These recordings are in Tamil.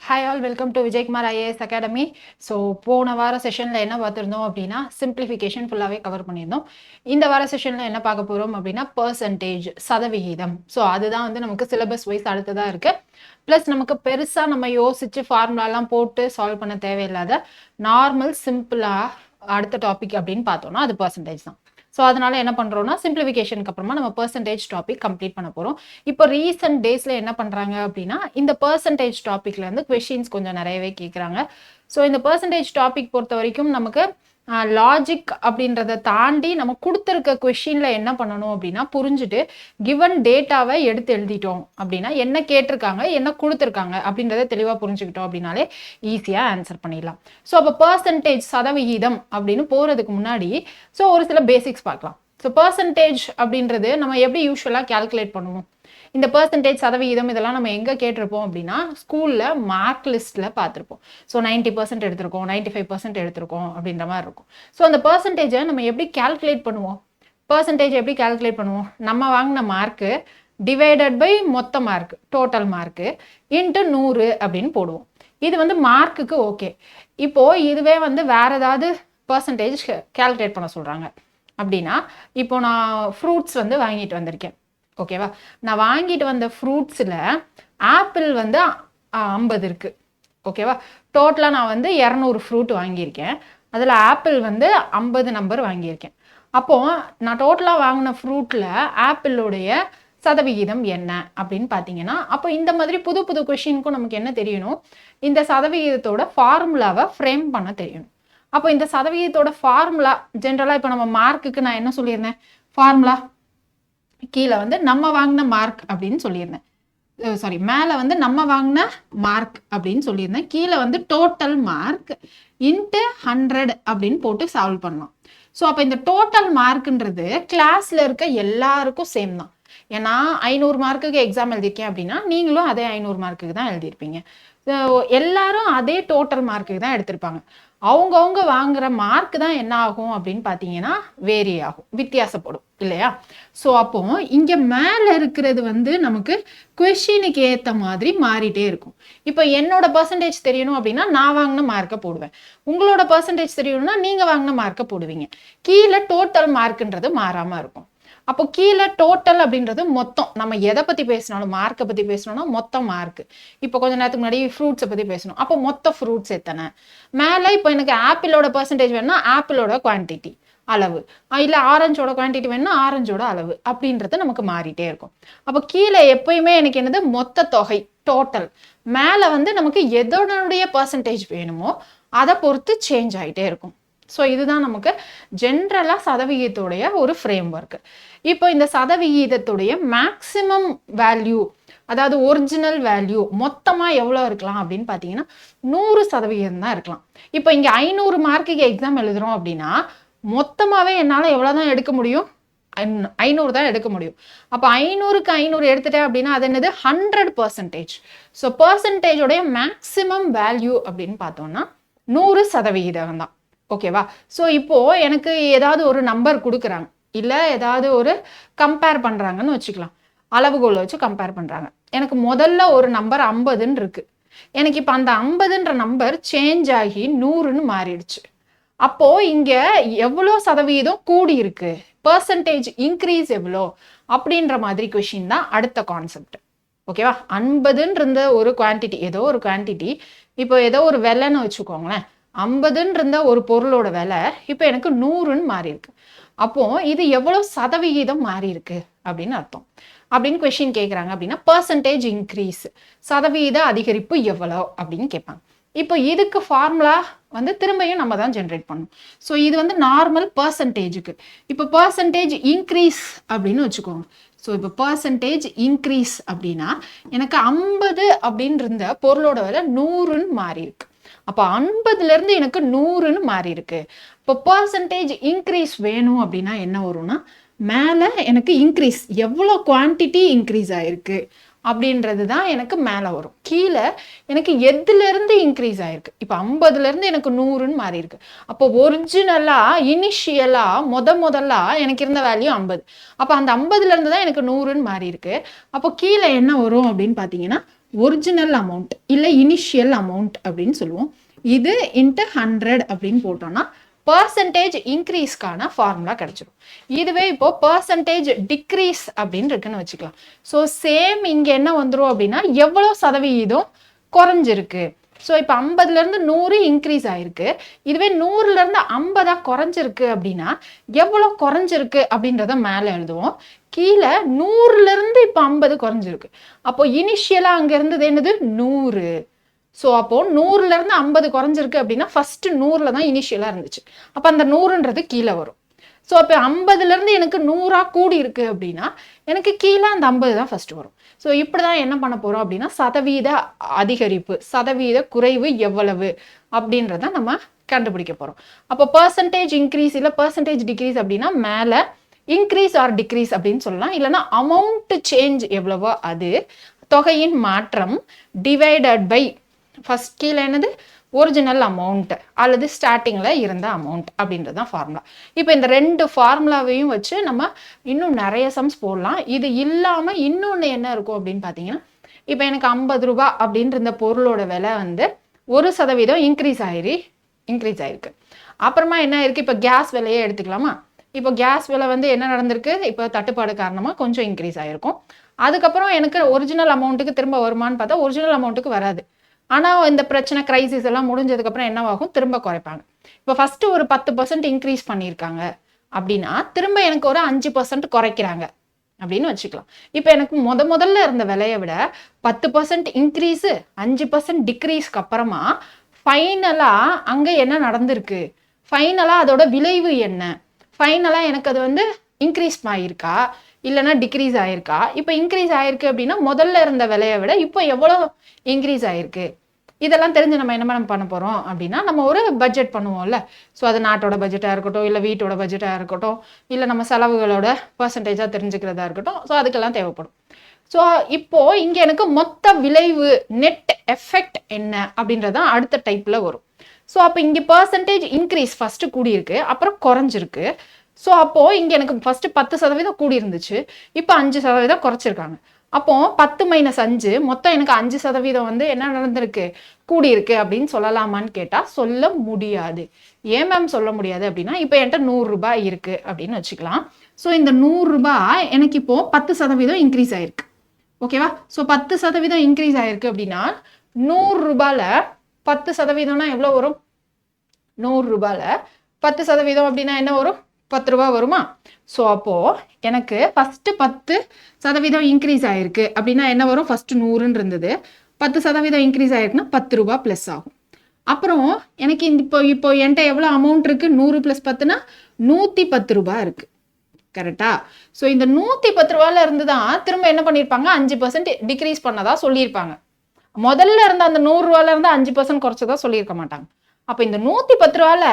Hi all, welcome to Vijay Kumar IAS Academy. So, போன வார செஷன்ல என்ன பார்த்திருந்தோம் அப்படின்னா சிம்பிளிஃபிகேஷன் ஃபுல்லாவே கவர் பண்ணியிருந்தோம். இந்த வார செஷன்ல என்ன பார்க்க போறோம் அப்படின்னா பெர்சன்டேஜ் சதவிகிதம். ஸோ அதுதான் வந்து நமக்கு சிலபஸ் வைஸ் அடுத்ததா இருக்கு. ப்ளஸ் நமக்கு பெருசா நம்ம யோசிச்சு ஃபார்முலாலாம் போட்டு சால்வ் பண்ண தேவையில்லாத நார்மல் சிம்பிளா அடுத்த டாபிக் அப்படின்னு பார்த்தோம்னா அது பெர்சன்டேஜ் தான். ஸோ அதனால என்ன பண்ணுறோம்னா சிம்பிளிஃபிகேஷனுக்கு அப்புறமா நம்ம பெர்சன்டேஜ் டாபிக் கம்ப்ளீட் பண்ண போகிறோம். இப்போ ரீசெண்ட் டேஸில் என்ன பண்ணுறாங்க அப்படின்னா இந்த பெர்சன்டேஜ் டாப்பிக்ல இருந்து கொஷின்ஸ் கொஞ்சம் நிறையவே கேட்குறாங்க. ஸோ இந்த பெர்சன்டேஜ் டாபிக் பொறுத்த வரைக்கும் நமக்கு லாஜிக் அப்படின்றத தாண்டி நம்ம கொடுத்துருக்க கொஷின்ல என்ன பண்ணணும் அப்படின்னா புரிஞ்சுட்டு கிவன் டேட்டாவை எடுத்து எழுதிட்டோம் அப்படின்னா என்ன கேட்டிருக்காங்க என்ன கொடுத்துருக்காங்க அப்படின்றத தெளிவாக புரிஞ்சுக்கிட்டோம் அப்படின்னாலே ஈஸியாக ஆன்சர் பண்ணிடலாம். ஸோ அப்போ பெர்சன்டேஜ் சதவிகிதம் அப்படின்னு போகிறதுக்கு முன்னாடி ஸோ ஒரு சில பேசிக்ஸ் பார்க்கலாம். ஸோ பெர்சன்டேஜ் அப்படின்றது நம்ம எப்படி யூஸ்வலாக கேல்குலேட் பண்ணுவோம்? இந்த பெர்சன்டேஜ் சதவிகிதம் இதெல்லாம் நம்ம எங்கே கேட்டிருப்போம் அப்படின்னா ஸ்கூலில் மார்க் லிஸ்ட்டில் பார்த்துருப்போம். ஸோ 90% எடுத்திருக்கோம், 95% எடுத்திருக்கோம் அப்படின்ற மாதிரி இருக்கும். ஸோ அந்த பெர்சன்டேஜை நம்ம எப்படி கேல்குலேட் பண்ணுவோம்? பெர்சன்டேஜ் எப்படி கேல்குலேட் பண்ணுவோம்? நம்ம வாங்கின மார்க்கு டிவைடட் பை மொத்த மார்க் டோட்டல் மார்க்கு இன்ட்டு 100 அப்படின்னு போடுவோம். இது வந்து மார்க்குக்கு ஓகே. இப்போது இதுவே வந்து வேற ஏதாவது பெர்சன்டேஜ் கேல்குலேட் பண்ண சொல்கிறாங்க அப்படின்னா இப்போ நான் ஃப்ரூட்ஸ் வந்து வாங்கிட்டு வந்திருக்கேன். ஓகேவா, நான் வாங்கிட்டு வந்த ஃப்ரூட்ஸில் ஆப்பிள் வந்து 50 இருக்குது. ஓகேவா, டோட்டலாக நான் வந்து 200 ஃப்ரூட் வாங்கியிருக்கேன். அதில் ஆப்பிள் வந்து 50 நம்பர் வாங்கியிருக்கேன். அப்போது நான் டோட்டலாக வாங்கின ஃப்ரூட்டில் ஆப்பிளோடைய சதவிகிதம் என்ன அப்படின்னு பார்த்தீங்கன்னா அப்போ இந்த மாதிரி புது புது கொஷினுக்கும் நமக்கு என்ன தெரியணும்? இந்த சதவிகிதத்தோட ஃபார்முலாவை ஃப்ரேம் பண்ண தெரியணும். அப்போ இந்த சதவிகிதத்தோட ஃபார்முலா ஜென்ரலாக இப்போ நம்ம மார்க்குக்கு நான் என்ன சொல்லியிருந்தேன்? ஃபார்முலா கீழே வந்து நம்ம வாங்கின மார்க் அப்படின்னு சொல்லியிருந்தேன். சாரி, மேலே வந்து நம்ம வாங்கின மார்க் அப்படின்னு சொல்லியிருந்தேன். கீழே வந்து டோட்டல் மார்க் இன்ட்டு 100 அப்படின்னு போட்டு சால்வ் பண்ணலாம். ஸோ அப்போ இந்த டோட்டல் மார்க்ன்றது கிளாஸில் இருக்க எல்லாருக்கும் சேம் தான். ஏன்னா 500 மார்க்குக்கு எக்ஸாம் எழுதியிருக்கேன் அப்படின்னா நீங்களும் அதே 500 மார்க்குக்கு தான் எழுதியிருப்பீங்க. எல்லாரும் அதே டோட்டல் மார்க்குக்கு தான் எடுத்திருப்பாங்க. அவங்கவுங்க வாங்குற மார்க் தான் என்ன ஆகும் அப்படின்னு பார்த்தீங்கன்னா வேரி ஆகும், வித்தியாசப்படும் இல்லையா? ஸோ அப்போ இங்கே மேலே இருக்கிறது வந்து நமக்கு கொஷினுக்கு ஏற்ற மாதிரி மாறிட்டே இருக்கும். இப்போ என்னோட பர்சன்டேஜ் தெரியணும் அப்படின்னா நான் வாங்கின மார்க்கை போடுவேன். உங்களோட பர்சன்டேஜ் தெரியணும்னா நீங்கள் வாங்கின மார்க்கை போடுவீங்க. கீழே டோட்டல் மார்க்குன்றது மாறாமல் இருக்கும். அப்போ கீழே டோட்டல் அப்படின்றது மொத்தம். நம்ம எதை பற்றி பேசினாலும் மார்க்கை பற்றி பேசணும்னா மொத்தம் மார்க். இப்போ கொஞ்சம் நேரத்துக்கு முன்னாடி ஃப்ரூட்ஸை பற்றி பேசணும். அப்போ மொத்த ஃப்ரூட்ஸ் எத்தனை? மேலே இப்போ எனக்கு ஆப்பிளோட பர்சன்டேஜ் வேணும்னா ஆப்பிளோட குவான்டிட்டி அளவு, இல்லை ஆரஞ்சோட குவான்டிட்டி வேணும்னா ஆரஞ்சோட அளவு அப்படின்றது நமக்கு மாறிட்டே இருக்கும். அப்போ கீழே எப்பயுமே எனக்கு என்னது மொத்த தொகை டோட்டல். மேலே வந்து நமக்கு எதனுடைய பர்சன்டேஜ் வேணுமோ அதை பொறுத்து சேஞ்ச் ஆகிட்டே இருக்கும். ஸோ இதுதான் நமக்கு ஜென்ரலாக சதவிகிதத்துடைய ஒரு ஃப்ரேம் ஒர்க்கு. இப்போ இந்த சதவிகிதத்துடைய மேக்சிமம் வேல்யூ, அதாவது ஒரிஜினல் வேல்யூ மொத்தமாக எவ்வளோ இருக்கலாம் அப்படின்னு பார்த்தீங்கன்னா 100% தான் இருக்கலாம். இப்போ இங்கே 500 மார்க்குக்கு எக்ஸாம் எழுதுகிறோம் அப்படின்னா மொத்தமாகவே என்னால் எவ்வளோ தான் எடுக்க முடியும்? 500 தான் எடுக்க முடியும். அப்போ 500க்கு 500 எடுத்துட்டேன் அப்படின்னா அது என்னது 100%. ஸோ பர்சன்டேஜோடைய மேக்சிமம் வேல்யூ அப்படின்னு பார்த்தோம்னா 100% தான். ஓகேவா? ஸோ இப்போ எனக்கு ஏதாவது ஒரு நம்பர் கொடுக்குறாங்க, இல்லை ஏதாவது ஒரு கம்பேர் பண்ணுறாங்கன்னு வச்சுக்கலாம். அளவுகோலை வச்சு கம்பேர் பண்ணுறாங்க. எனக்கு முதல்ல ஒரு நம்பர் 50ன்னு இருக்கு. எனக்கு இப்போ அந்த 50ன்ற நம்பர் சேஞ்ச் ஆகி 100ன்னு மாறிடுச்சு. அப்போ இங்க எவ்வளோ சதவீதம் கூடி இருக்கு, பர்சன்டேஜ் இன்க்ரீஸ் எவ்வளோ அப்படின்ற மாதிரி கொஷின் தான் அடுத்த கான்செப்ட். ஓகேவா? 50ன்னு இருந்த ஒரு குவான்டிட்டி, ஏதோ ஒரு குவான்டிட்டி, இப்போ ஏதோ ஒரு விலைன்னு வச்சுக்கோங்களேன். 50ன்னு இருந்த ஒரு பொருளோட விலை இப்போ எனக்கு 100ன்னு மாறி இருக்கு. அப்போ இது எவ்வளோ சதவிகிதம் மாறி இருக்கு அப்படின்னு அர்த்தம். அப்படின்னு கொஸ்டின் கேட்குறாங்க அப்படின்னா பர்சன்டேஜ் இன்க்ரீஸ், சதவீத அதிகரிப்பு எவ்வளோ அப்படின்னு கேட்பாங்க. இப்போ இதுக்கு ஃபார்முலா வந்து திரும்பியும் நம்ம தான் ஜென்ரேட் பண்ணணும். ஸோ இது வந்து நார்மல் பர்சன்டேஜுக்கு. இப்போ பர்சன்டேஜ் இன்க்ரீஸ் அப்படின்னு வச்சுக்கோங்க. ஸோ இப்போ பர்சன்டேஜ் இன்க்ரீஸ் அப்படின்னா எனக்கு 50 அப்படின்னு இருந்த பொருளோட விலை 100ன்னு மாறி இருக்கு. அப்போ 50லேருந்து எனக்கு 100ன்னு மாறி இருக்கு. இப்போ பர்சன்டேஜ் இன்க்ரீஸ் வேணும் அப்படின்னா என்ன வரும்னா மேலே எனக்கு இன்க்ரீஸ் எவ்வளோ குவான்டிட்டி இன்க்ரீஸ் ஆயிருக்கு அப்படின்றது தான் எனக்கு மேலே வரும். கீழே எனக்கு எதுலேருந்து இன்க்ரீஸ் ஆயிருக்கு. இப்போ 50லேருந்து எனக்கு 100ன்னு மாறி இருக்கு. அப்போ ஒரிஜினலாக இனிஷியலாக முதல்ல எனக்கு இருந்த வேல்யூ 50. அப்போ அந்த 50லேருந்து தான் எனக்கு 100ன்னு மாறி இருக்கு. அப்போ கீழே என்ன வரும் அப்படின்னு பார்த்தீங்கன்னா ஒரிஜினல் அமௌண்ட் இல்லை இனிஷியல் அமௌண்ட் அப்படின்னு சொல்லுவோம். இது இன்ட்டு 100 அப்படின்னு போட்டோம்னா பர்சன்டேஜ் இன்க்ரீஸ்க்கான ஃபார்முலா கிடைச்சிடும். இதுவே இப்போ பர்சன்டேஜ் டிக்ரீஸ் அப்படின்னு இருக்குன்னு வச்சுக்கலாம். ஸோ சேம் இங்கே என்ன வந்துடும் அப்படின்னா எவ்வளோ சதவீதம் குறைஞ்சிருக்கு. ஸோ இப்போ 50லேருந்து 100 இன்க்ரீஸ் ஆயிருக்கு. இதுவே 100லேருந்து 50 குறைஞ்சிருக்கு அப்படின்னா எவ்வளோ குறைஞ்சிருக்கு அப்படின்றத மேலே எழுதுவோம். கீழே 100லேருந்து இப்போ 50 குறைஞ்சிருக்கு. அப்போ இனிஷியலாக அங்கே இருந்தது என்னது 100. ஸோ அப்போ 100லேருந்து 50 குறைஞ்சிருக்கு அப்படின்னா ஃபர்ஸ்ட் 100ல் தான் இனிஷியலாக இருந்துச்சு. அப்போ அந்த 100ன்றது கீழே வரும். ஸோ அப்போ 50லேருந்து எனக்கு 100 கூடி இருக்கு அப்படின்னா எனக்கு கீழே அந்த 50 தான் ஃபர்ஸ்ட் வரும். ஸோ இப்படி தான் என்ன பண்ண போகிறோம் அப்படின்னா சதவீத அதிகரிப்பு சதவீத குறைவு எவ்வளவு அப்படின்றத நம்ம கண்டுபிடிக்க போகிறோம். அப்போ பர்சன்டேஜ் இன்க்ரீஸ் இல்லை பர்சன்டேஜ் டிக்ரீஸ் அப்படின்னா மேலே இன்க்ரீஸ் ஆர் டிக்ரீஸ் அப்படின்னு சொல்லலாம். இல்லைன்னா அமௌண்ட் சேஞ்ச் எவ்வளவோ அது தொகையின் மாற்றம் டிவைடட் பை ஃபர்ஸ்ட் கீழே என்னது ஒரிஜினல் அமௌண்ட் அல்லது ஸ்டார்டிங்கில் இருந்த அமௌண்ட் அப்படின்றது தான் ஃபார்முலா. இப்போ இந்த 2 ஃபார்முலாவையும் வச்சு நம்ம இன்னும் நிறைய சம்ஸ் போடலாம். இது இல்லாமல் இன்னொன்று என்ன இருக்கும் அப்படின்னு பார்த்தீங்கன்னா இப்போ எனக்கு 50 ரூபா அப்படின்ற இந்த பொருளோட விலை வந்து 1% இன்க்ரீஸ் ஆயிருக்கு. அப்புறமா என்ன ஆயிருக்கு, இப்போ கேஸ் விலையே எடுத்துக்கலாமா. இப்போ கேஸ் விலை வந்து என்ன நடந்திருக்கு, இப்போ தட்டுப்பாடு காரணமாக கொஞ்சம் இன்க்ரீஸ் ஆகிருக்கும். அதுக்கப்புறம் எனக்கு ஒரிஜினல் அமௌண்ட்டுக்கு திரும்ப வருமானு பார்த்தா ஒரிஜினல் அமௌண்ட்டுக்கு வராது. ஆனால் இந்த பிரச்சனை கிரைசிஸ் எல்லாம் முடிஞ்சதுக்கப்புறம் என்னவாகும், திரும்ப குறைப்பாங்க. இப்போ ஃபஸ்ட்டு ஒரு 10% இன்க்ரீஸ் பண்ணியிருக்காங்க அப்படின்னா திரும்ப எனக்கு ஒரு 5% குறைக்கிறாங்க அப்படின்னு வச்சுக்கலாம். இப்போ எனக்கு முதல்ல இருந்த விலையை விட 10% இன்க்ரீஸு 5% டிக்ரீஸ்க்கு அப்புறமா ஃபைனலாக அங்கே என்ன நடந்திருக்கு, ஃபைனலாக அதோட விளைவு என்ன, ஃபைனலாக எனக்கு அது வந்து இன்க்ரீஸ் ஆகிருக்கா இல்லைன்னா டிக்ரீஸ் ஆகிருக்கா. இப்போ இன்க்ரீஸ் ஆகிருக்கு அப்படின்னா முதல்ல இருந்த விலையை விட இப்போ எவ்வளோ இன்க்ரீஸ் ஆகிருக்கு இதெல்லாம் தெரிஞ்சு நம்ம என்ன பண்ண போகிறோம் அப்படின்னா நம்ம ஒரு பட்ஜெட் பண்ணுவோம்ல. ஸோ அது நாட்டோட பட்ஜெட்டாக இருக்கட்டும் இல்லை வீட்டோட பட்ஜெட்டாக இருக்கட்டும் இல்லை நம்ம செலவுகளோட பர்சன்டேஜாக தெரிஞ்சுக்கிறதா இருக்கட்டும். ஸோ அதுக்கெல்லாம் தேவைப்படும். ஸோ இப்போது இங்கே எனக்கு மொத்த விளைவு நெட் எஃபெக்ட் என்ன அப்படின்றதான் அடுத்த டைப்பில் வரும். ஸோ அப்போ இங்கே பர்சன்டேஜ் இன்க்ரீஸ் ஃபஸ்ட்டு கூடியிருக்கு அப்புறம் குறைஞ்சிருக்கு. ஸோ அப்போது இங்கே எனக்கு ஃபஸ்ட்டு 10% கூடி இருந்துச்சு, இப்போ 5% குறைச்சிருக்காங்க. அப்போ 10 - 5 மொத்தம் எனக்கு 5% வந்து என்ன நடந்திருக்கு, கூடியிருக்கு அப்படின்னு சொல்லலாமான்னு கேட்டால் சொல்ல முடியாது. ஏன் மேம் சொல்ல முடியாது அப்படின்னா இப்போ என்கிட்ட 100 ரூபாய் இருக்குது அப்படின்னு வச்சுக்கலாம். ஸோ இந்த 100 ரூபாய் எனக்கு இப்போது 10% இன்க்ரீஸ் ஆயிருக்கு. ஓகேவா. ஸோ 10% இன்க்ரீஸ் ஆயிருக்கு அப்படின்னா 100 ரூபாயில் 10%னா எவ்வளோ வரும், 100 ரூபாயில் 10% அப்படின்னா என்ன வரும், 10 ரூபா வருமா. ஸோ அப்போது எனக்கு ஃபஸ்ட்டு 10% இன்க்ரீஸ் ஆகிருக்கு அப்படின்னா என்ன வரும், ஃபஸ்ட்டு 100ன்னு இருந்தது 10% இன்க்ரீஸ் ஆகிருக்குன்னா 10 ரூபா ப்ளஸ் ஆகும். அப்புறம் எனக்கு இப்போ என்கிட்ட எவ்வளோ அமௌண்ட் இருக்குது, 100 + 10னா 110 ரூபா இருக்குது. கரெக்டா. ஸோ இந்த 110 ரூபாயில் இருந்து தான் திரும்ப என்ன பண்ணியிருப்பாங்க, 5% டிக்ரீஸ் பண்ணதா சொல்லியிருப்பாங்க. முதல்ல இருந்த அந்த 100 ரூபாயில இருந்து 5% குறைச்சதா சொல்லியிருக்க மாட்டாங்க. அப்போ இந்த 110 ரூபாயில்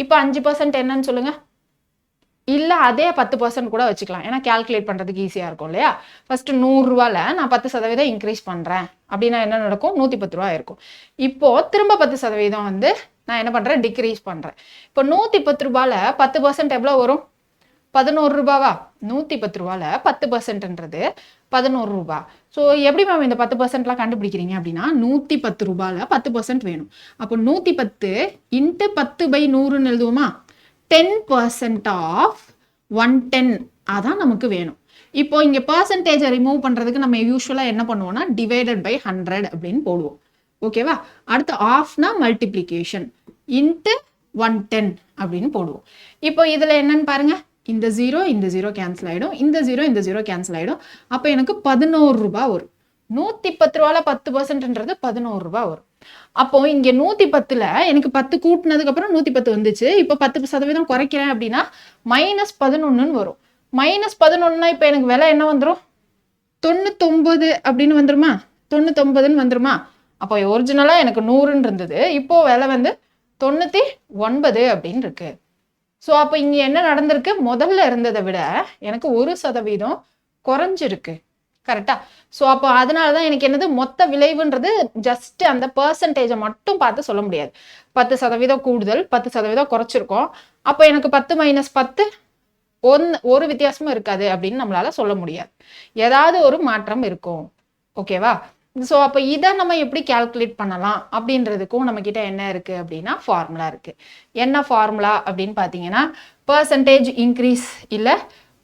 இப்போ 5% என்னன்னு சொல்லுங்கள், இல்லை அதே 10% கூட வச்சுக்கலாம். ஏன்னா கேல்குலேட் பண்ணுறதுக்கு ஈஸியாக இருக்கும் இல்லையா. ஃபஸ்ட்டு 100 ரூபாயில் நான் 10% இன்க்ரீஸ் பண்ணுறேன் அப்படின்னா என்ன நடக்கும், 110 ரூபா இருக்கும். இப்போது திரும்ப 10% வந்து நான் என்ன பண்ணுறேன், டிக்ரீஸ் பண்ணுறேன். இப்போ 110 ரூபாயில் 10% எவ்வளோ வரும், 11 ரூபாவா. 110 ரூபாயில் 10%ன்றது 11 ரூபா. ஸோ எப்படி மேம் இந்த 10%லாம் கண்டுபிடிக்கிறீங்க அப்படின்னா 110 ரூபாயில் 10% வேணும். அப்போ 110 × 10/100ன்னு எழுதுவோமா. 10% ஆஃப் 110 அதான் நமக்கு வேணும். இப்போ இங்கே பர்சன்டேஜை ரிமூவ் பண்ணுறதுக்கு நம்ம யூஸ்வலாக என்ன பண்ணுவோம்னா டிவைடட் பை 100 அப்படின்னு போடுவோம். ஓகேவா. அடுத்து ஆஃப்னா மல்டிப்ளிகேஷன் இன்ட்டு 110 அப்படின்னு போடுவோம். இப்போ இதில் என்னன்னு பாருங்க, இந்த 0 கேன்சல் ஆகிடும், இந்த 0 கேன்சல் ஆகிடும். அப்போ எனக்கு 11 ரூபா வரும். 110 ரூபாயில் 10%ன்றது 11 ரூபா வரும். அப்போ இங்கே 110ல் எனக்கு 10 கூட்டினதுக்கு அப்புறம் 110 வந்துச்சு. இப்போ 10% குறைக்கிறேன் அப்படின்னா -11ன்னு வரும். -11னா இப்போ எனக்கு விலை என்ன வந்துடும், 99 அப்படின்னு வந்துருமா, 99ன்னு வந்துருமா. அப்போ ஒரிஜினலாக எனக்கு 100ன்னு இருந்தது, இப்போ விலை வந்து 99 அப்படின்னு இருக்கு. ஸோ அப்போ இங்கே என்ன நடந்திருக்கு, முதல்ல இருந்ததை விட எனக்கு 1% குறைஞ்சிருக்கு. கரெக்டா. ஸோ அப்போ அதனால தான் எனக்கு என்னது மொத்த விளைவுன்றது ஜஸ்ட் அந்த பர்சன்டேஜை மட்டும் பார்த்து சொல்ல முடியாது. 10% கூடுதல் 10% குறைச்சிருக்கோம். அப்போ எனக்கு 10 - 10 ஒரு வித்தியாசமும் இருக்காது அப்படின்னு நம்மளால சொல்ல முடியாது. ஏதாவது ஒரு மாற்றம் இருக்கும். ஓகேவா. ஸோ அப்போ இதை நம்ம எப்படி கால்குலேட் பண்ணலாம் அப்படின்றதுக்கும் நம்மக்கிட்ட என்ன இருக்குது அப்படின்னா ஃபார்முலா இருக்குது. என்ன ஃபார்முலா அப்படின்னு பார்த்தீங்கன்னா பர்சன்டேஜ் இன்க்ரீஸ் இல்லை